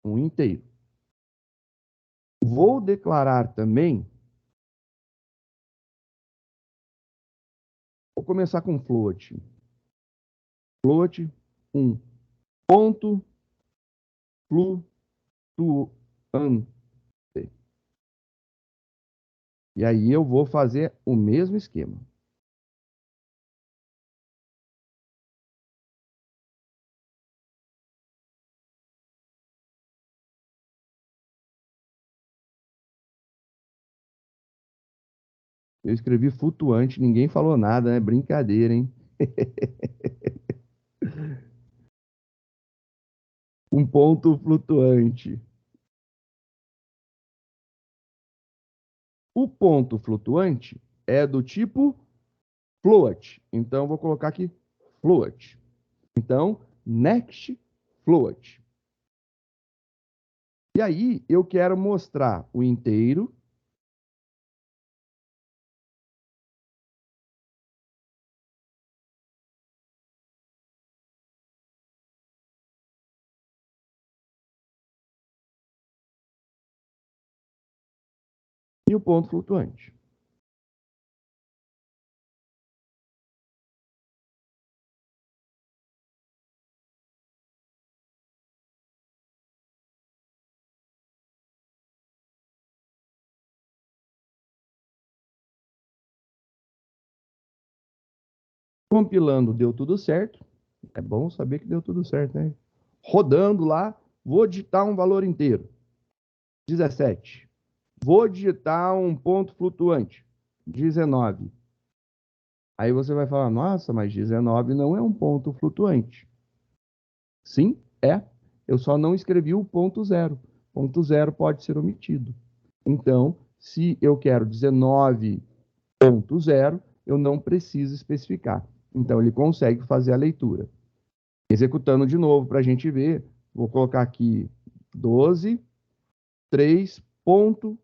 Um inteiro. Vou declarar também, vou começar com float. Float 1. Ponto flutuante. E aí eu vou fazer o mesmo esquema. Eu escrevi flutuante, ninguém falou nada, né? Brincadeira, hein? Um ponto flutuante. O ponto flutuante é do tipo float. Então, eu vou colocar aqui float. Então, next float. E aí, eu quero mostrar o inteiro e o ponto flutuante. Compilando, deu tudo certo. É bom saber que deu tudo certo, né? Rodando lá, vou digitar um valor inteiro. 17. Vou digitar um ponto flutuante. 19. Aí você vai falar, nossa, mas 19 não é um ponto flutuante. Sim, é. Eu só não escrevi o ponto zero. Ponto zero pode ser omitido. Então, se eu quero 19.0, eu não preciso especificar. Então, ele consegue fazer a leitura. Executando de novo para a gente ver, vou colocar aqui 12, 3.14.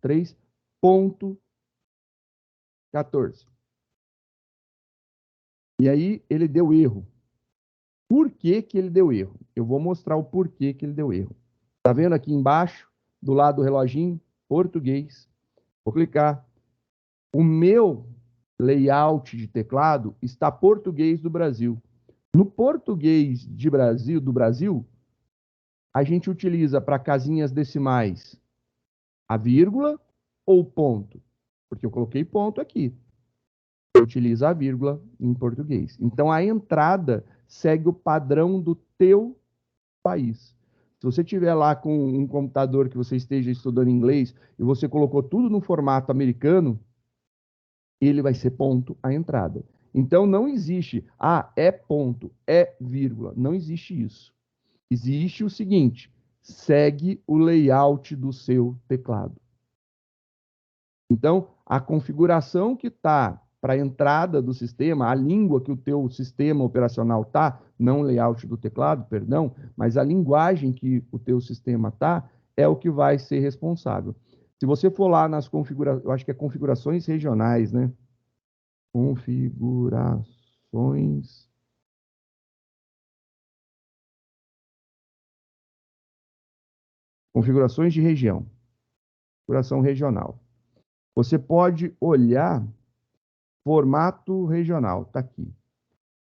3.14. E aí ele deu erro. Por que que ele deu erro? Eu vou mostrar o porquê que ele deu erro. Tá vendo aqui embaixo, do lado do reloginho, português. Vou clicar. O meu layout de teclado está português do Brasil. No português do Brasil, a gente utiliza para casinhas decimais a vírgula ou ponto? Porque eu coloquei ponto aqui. Eu utilizo a vírgula em português. Então, a entrada segue o padrão do teu país. Se você tiver lá com um computador que você esteja estudando inglês e você colocou tudo no formato americano, ele vai ser ponto a entrada. Então, não existe, é ponto, é vírgula. Não existe isso. Existe o seguinte, segue o layout do seu teclado. Então, a configuração que está para a entrada do sistema, a língua que o teu sistema operacional está, não o layout do teclado, perdão, mas a linguagem que o teu sistema está, é o que vai ser responsável. Se você for lá nas configurações, eu acho que é configurações regionais, né? Configurações. Configurações de região. Configuração regional. Você pode olhar formato regional, está aqui.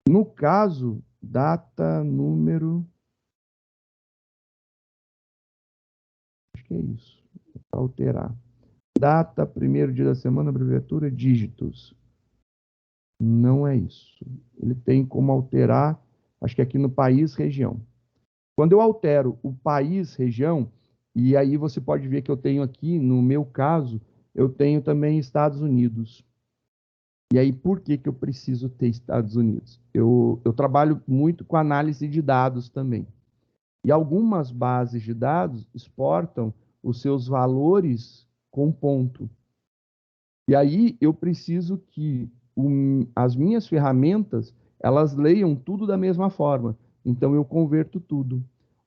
No caso, data, número. Acho que é isso. Alterar. Data, primeiro dia da semana, abreviatura, dígitos. Não é isso. Ele tem como alterar, acho que aqui no país, região. Quando eu altero o país, região, e aí você pode ver que eu tenho aqui, no meu caso, eu tenho também Estados Unidos. E aí, por que que eu preciso ter Estados Unidos? Eu trabalho muito com análise de dados também. E algumas bases de dados exportam os seus valores com ponto. E aí eu preciso que as minhas ferramentas, elas leiam tudo da mesma forma. Então eu converto tudo.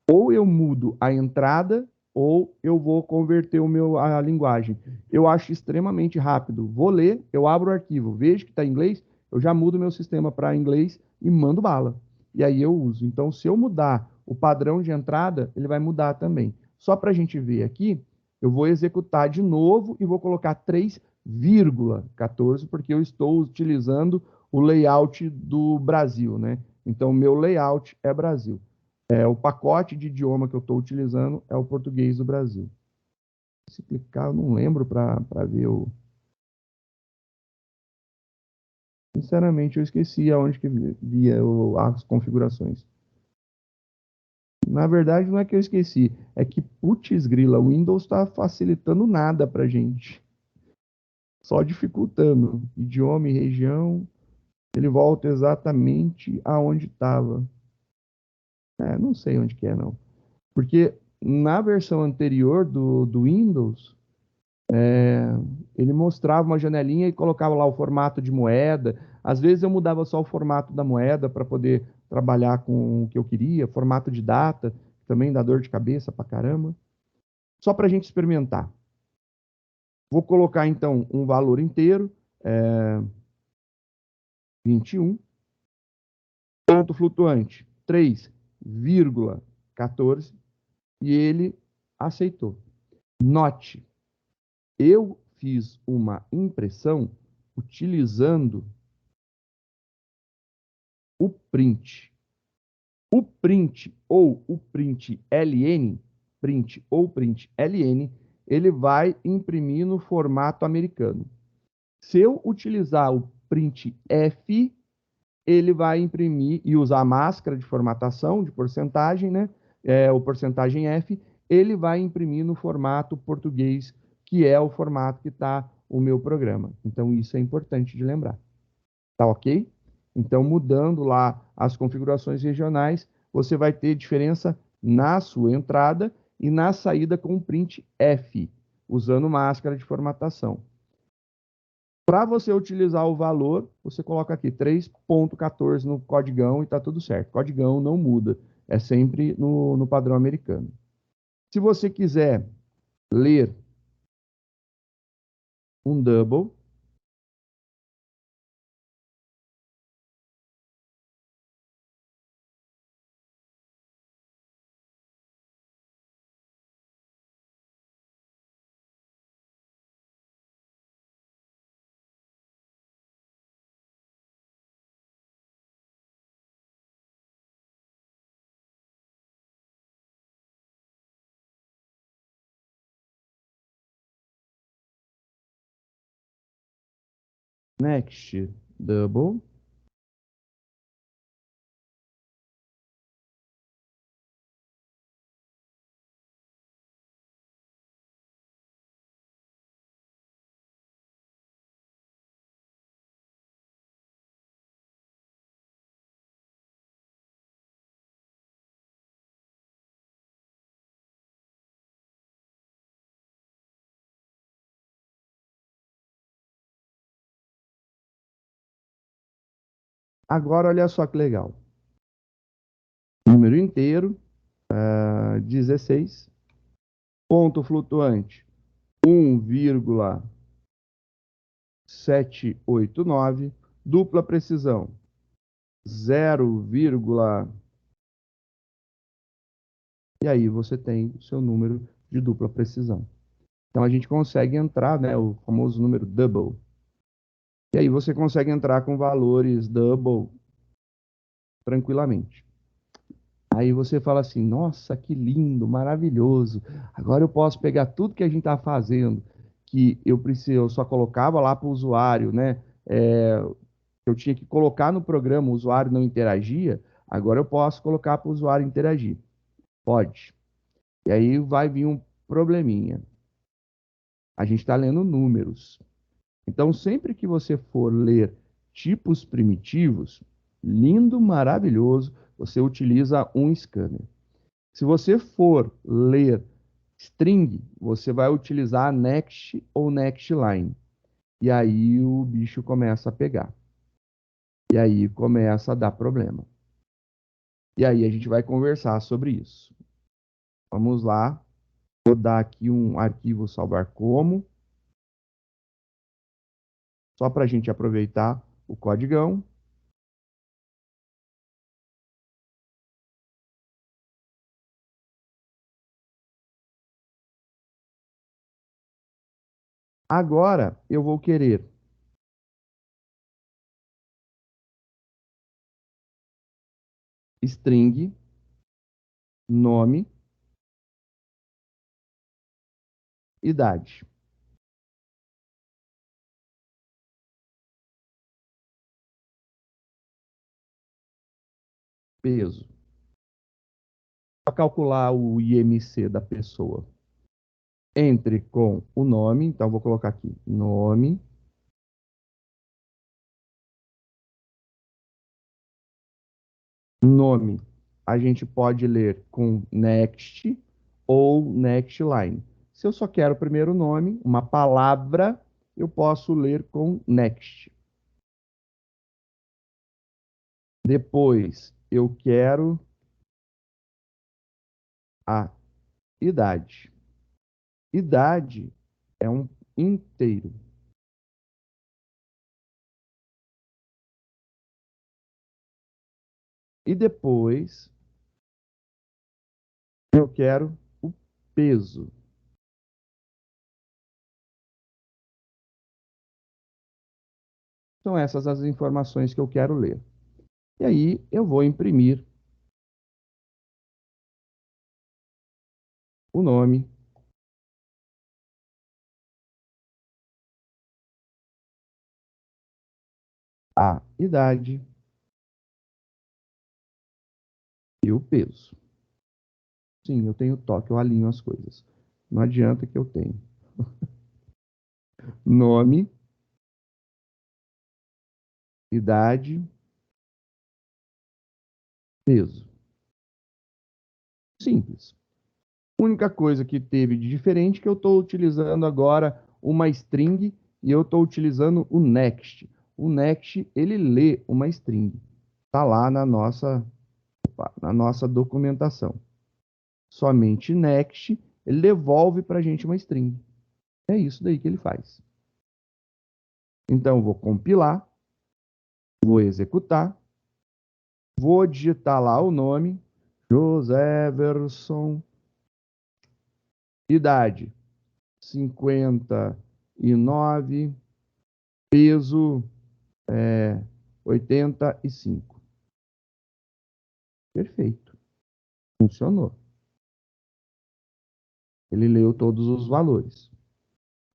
Ou eu mudo a entrada, ou eu vou converter a linguagem. Eu acho extremamente rápido. Vou ler, eu abro o arquivo, vejo que está em inglês, eu já mudo meu sistema para inglês e mando bala. E aí eu uso. Então, se eu mudar o padrão de entrada, ele vai mudar também. Só para a gente ver aqui, eu vou executar de novo e vou colocar 3,14, porque eu estou utilizando o layout do Brasil, né? Então, o meu layout é Brasil. O pacote de idioma que eu estou utilizando é o português do Brasil. Se clicar, eu não lembro para ver o. Sinceramente, eu esqueci aonde que via as configurações. Na verdade, não é que eu esqueci, é que, putz grila, o Windows está facilitando nada para gente. Só dificultando. Idioma e região, ele volta exatamente aonde estava. Não sei onde que é, não. Porque na versão anterior do Windows, Ele mostrava uma janelinha e colocava lá o formato de moeda. Às vezes eu mudava só o formato da moeda para poder trabalhar com o que eu queria, formato de data, também dá dor de cabeça pra caramba. Só para a gente experimentar. Vou colocar então um valor inteiro, 21, ponto flutuante 3,14 e ele aceitou. Note, eu fiz uma impressão utilizando o print. O print ou print LN, ele vai imprimir no formato americano. Se eu utilizar o print F, ele vai imprimir e usar a máscara de formatação, de porcentagem, né? O porcentagem F, ele vai imprimir no formato português, que é o formato que está o meu programa. Então, isso é importante de lembrar. Tá ok? Então, mudando lá as configurações regionais, você vai ter diferença na sua entrada e na saída com o print F, usando máscara de formatação. Para você utilizar o valor, você coloca aqui 3,14 no codigão e está tudo certo. Codigão não muda, é sempre no padrão americano. Se você quiser ler um double, next double, agora olha só que legal. Número inteiro, 16, ponto flutuante 1,789, dupla precisão 0, e aí você tem o seu número de dupla precisão. Então a gente consegue entrar, né, o famoso número double. E aí você consegue entrar com valores double tranquilamente. Aí você fala assim, nossa, que lindo, maravilhoso. Agora eu posso pegar tudo que a gente está fazendo, que eu só colocava lá para o usuário, né? Eu tinha que colocar no programa, o usuário não interagia, agora eu posso colocar para o usuário interagir. Pode. E aí vai vir um probleminha. A gente está lendo números. Então, sempre que você for ler tipos primitivos, lindo, maravilhoso, você utiliza um scanner. Se você for ler string, você vai utilizar next ou next line. E aí o bicho começa a pegar. E aí começa a dar problema. E aí a gente vai conversar sobre isso. Vamos lá. Vou dar aqui um arquivo salvar como, só para a gente aproveitar o codigão. Agora eu vou querer string, nome, idade. Peso. Para calcular o IMC da pessoa. Entre com o nome, então vou colocar aqui nome, a gente pode ler com next ou next line. Se eu só quero o primeiro nome, uma palavra, eu posso ler com next. Depois, eu quero a idade. Idade é um inteiro. E depois, eu quero o peso. São essas as informações que eu quero ler. E aí, eu vou imprimir o nome, a idade e o peso. Sim, eu tenho toque, eu alinho as coisas. Não adianta que eu tenho nome, idade, peso. Simples. A única coisa que teve de diferente é que eu estou utilizando agora uma string e eu estou utilizando o next. O next, ele lê uma string. Está lá na nossa documentação. Somente next, ele devolve para a gente uma string. É isso daí que ele faz. Então, eu vou compilar, vou executar, vou digitar lá o nome, José Verson, idade 59, peso 85. Perfeito. Funcionou. Ele leu todos os valores.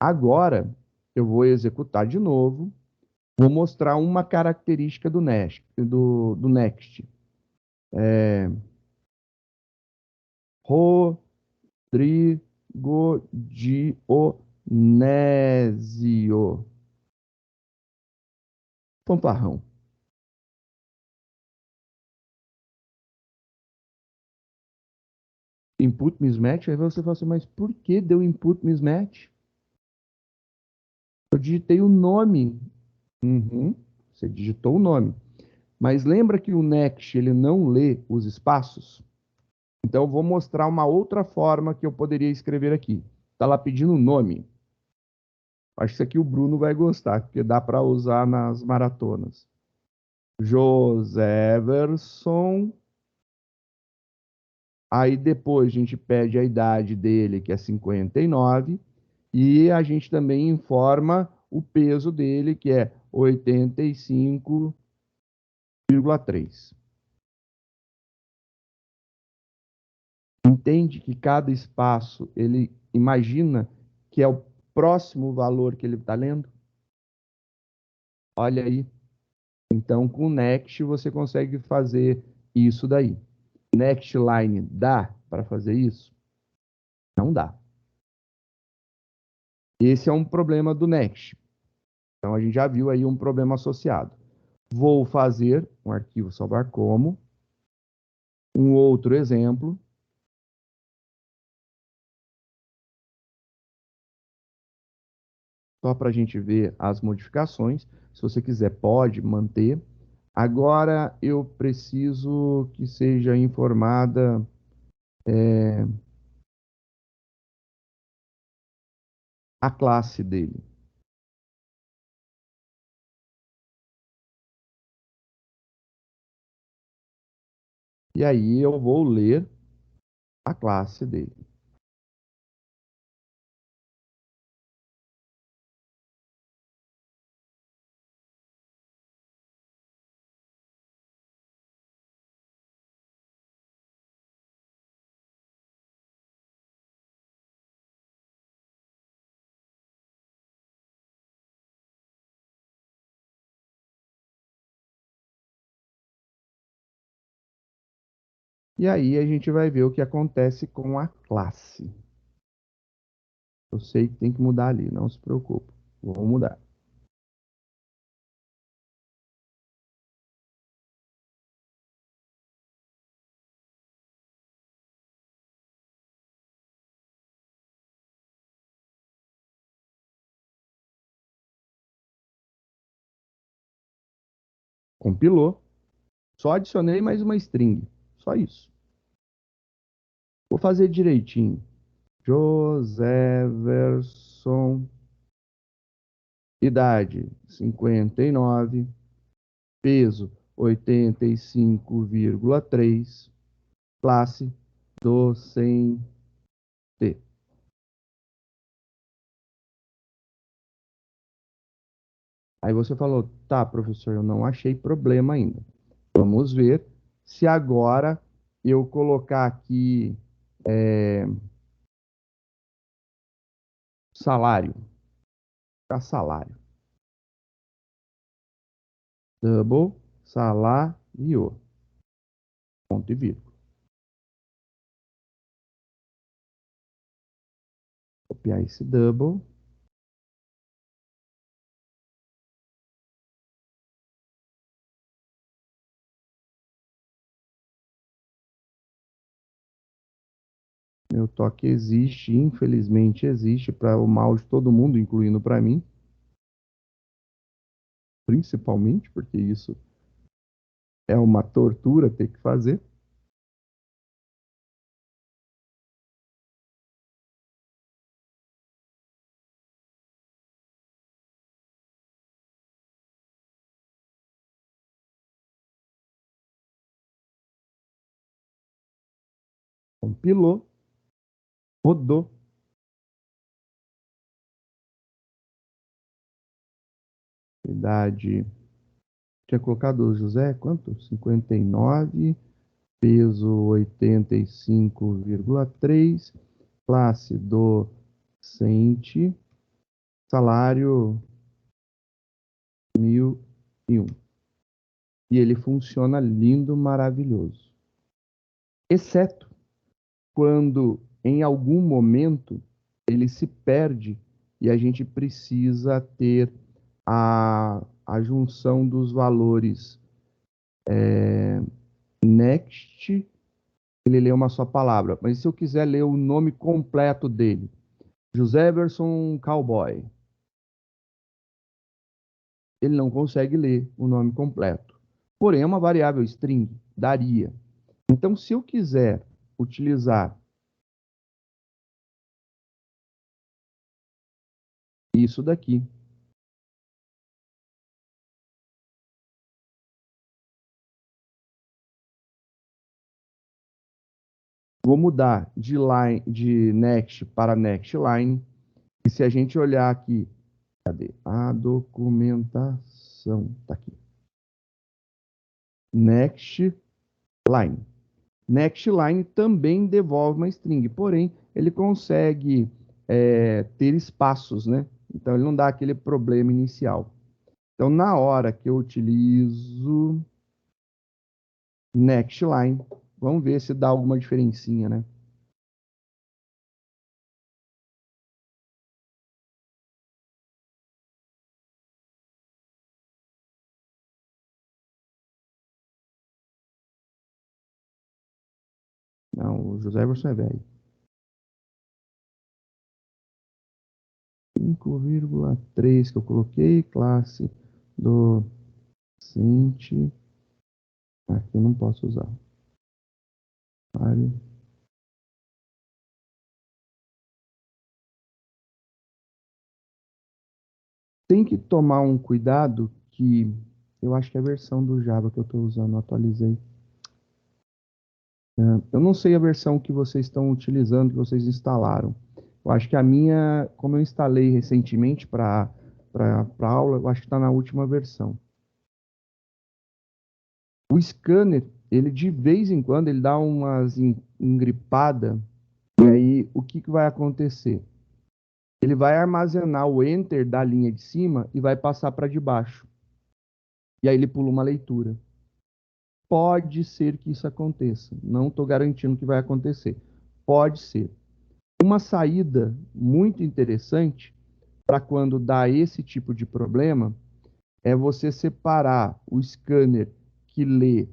Agora, eu vou executar de novo. Vou mostrar uma característica do Next. Rodrigo Dionésio. Fanfarrão. Input mismatch. Aí você fala assim, mas por que deu input mismatch? Eu digitei o nome. Uhum, você digitou o nome. Mas lembra que o Next ele não lê os espaços? Então eu vou mostrar uma outra forma que eu poderia escrever aqui. Está lá pedindo o nome. Acho que isso aqui o Bruno vai gostar, porque dá para usar nas maratonas. Joseverson. Aí depois a gente pede a idade dele, que é 59, e a gente também informa o peso dele, que é 85,3. Entende que cada espaço ele imagina que é o próximo valor que ele está lendo? Olha aí. Então, com o Next você consegue fazer isso daí. Next Line dá para fazer isso? Não dá. Esse é um problema do Next. Então, a gente já viu aí um problema associado. Vou fazer um arquivo salvar como. Um outro exemplo. Só para a gente ver as modificações. Se você quiser, pode manter. Agora eu preciso que seja informada a classe dele. E aí eu vou ler a classe dele. E aí a gente vai ver o que acontece com a classe. Eu sei que tem que mudar ali, não se preocupe. Vou mudar. Compilou. Só adicionei mais uma string. Só isso. Vou fazer direitinho. Joséverson, idade 59, peso 85,3, classe docente. Aí você falou, tá, professor, eu não achei problema ainda. Vamos ver se agora eu colocar aqui salário, tá, salário, double, salário, ponto e vírgula. Copiar esse double. Meu toque existe, infelizmente existe para o mal de todo mundo, incluindo para mim, principalmente, porque isso é uma tortura ter que fazer. Compilou, rodou. Idade. Tinha colocado o José, quanto? 59, peso 85,3, classe docente, salário 1001. E ele funciona lindo, maravilhoso. Exceto quando em algum momento ele se perde e a gente precisa ter a junção dos valores next, ele lê uma só palavra, mas se eu quiser ler o nome completo dele, José Everson Cowboy, ele não consegue ler o nome completo. Porém, é uma variável string, daria. Então, se eu quiser utilizar isso daqui, vou mudar de line, de next para next line. E se a gente olhar aqui, cadê? A documentação, tá aqui. Next line. Next line também devolve uma string, porém ele consegue ter espaços, né? Então ele não dá aquele problema inicial. Então na hora que eu utilizo next line, vamos ver se dá alguma diferencinha, né? Não, o José Everson é velho. 5,3 que eu coloquei, classe docente. Aqui eu não posso usar. Tem que tomar um cuidado que eu acho que é a versão do Java que eu estou usando, eu atualizei. Eu não sei a versão que vocês estão utilizando, que vocês instalaram. Eu acho que a minha, como eu instalei recentemente para aula, eu acho que está na última versão. O scanner, ele de vez em quando, ele dá umas engripada, e aí o que vai acontecer? Ele vai armazenar o enter da linha de cima e vai passar para de baixo. E aí ele pula uma leitura. Pode ser que isso aconteça. Não estou garantindo que vai acontecer. Pode ser. Uma saída muito interessante para quando dá esse tipo de problema é você separar o scanner que lê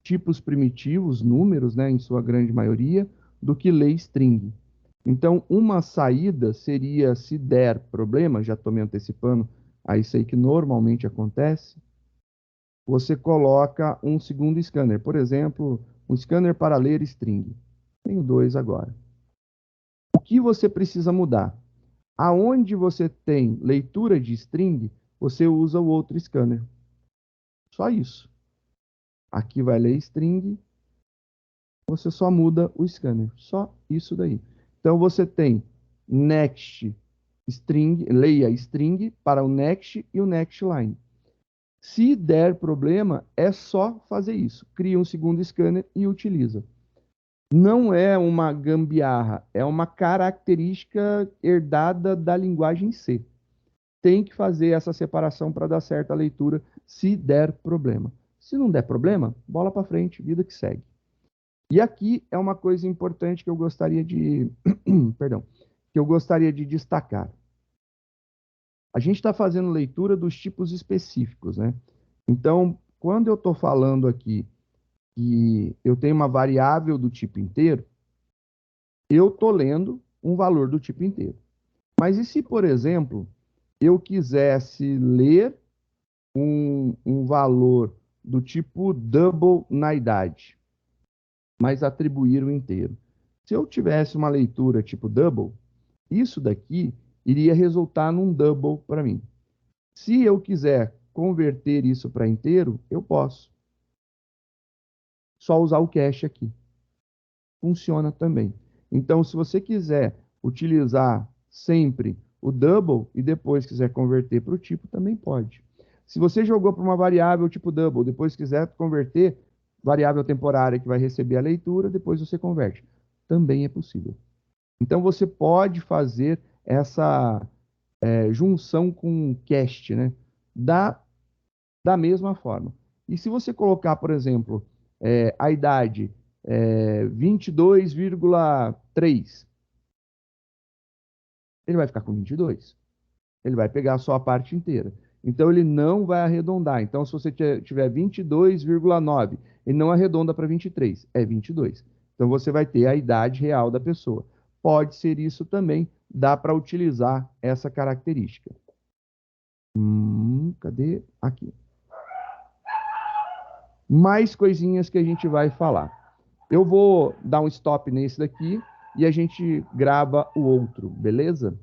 tipos primitivos, números, né, em sua grande maioria, do que lê string. Então, uma saída seria, se der problema, já estou me antecipando a isso aí que normalmente acontece, você coloca um segundo scanner. Por exemplo, um scanner para ler string. Tenho dois agora. O que você precisa mudar? Aonde você tem leitura de string, você usa o outro scanner. Só isso. Aqui vai ler string, você só muda o scanner. Só isso daí. Então você tem next string, leia string para o next e o next line. Se der problema, é só fazer isso. Cria um segundo scanner e utiliza. Não é uma gambiarra, é uma característica herdada da linguagem C. Tem que fazer essa separação para dar certa leitura se der problema. Se não der problema, bola para frente, vida que segue. E aqui é uma coisa importante que eu gostaria de, perdão, que eu gostaria de destacar. A gente está fazendo leitura dos tipos específicos, né? Então, quando eu estou falando aqui que eu tenho uma variável do tipo inteiro, eu estou lendo um valor do tipo inteiro. Mas e se, por exemplo, eu quisesse ler um valor do tipo double na idade, mas atribuir o inteiro? Se eu tivesse uma leitura tipo double, isso daqui iria resultar num double para mim. Se eu quiser converter isso para inteiro, eu posso. Só usar o cache aqui. Funciona também. Então, se você quiser utilizar sempre o double e depois quiser converter para o tipo, também pode. Se você jogou para uma variável tipo double, depois quiser converter, variável temporária que vai receber a leitura, depois você converte. Também é possível. Então, você pode fazer essa junção com cast, né? Da mesma forma. E se você colocar, por exemplo, a idade 22,3, ele vai ficar com 22. Ele vai pegar só a parte inteira. Então, ele não vai arredondar. Então, se você tiver 22,9, ele não arredonda para 23, é 22. Então, você vai ter a idade real da pessoa. Pode ser isso também, dá para utilizar essa característica. Cadê? Aqui. Mais coisinhas que a gente vai falar. Eu vou dar um stop nesse daqui e a gente grava o outro, beleza?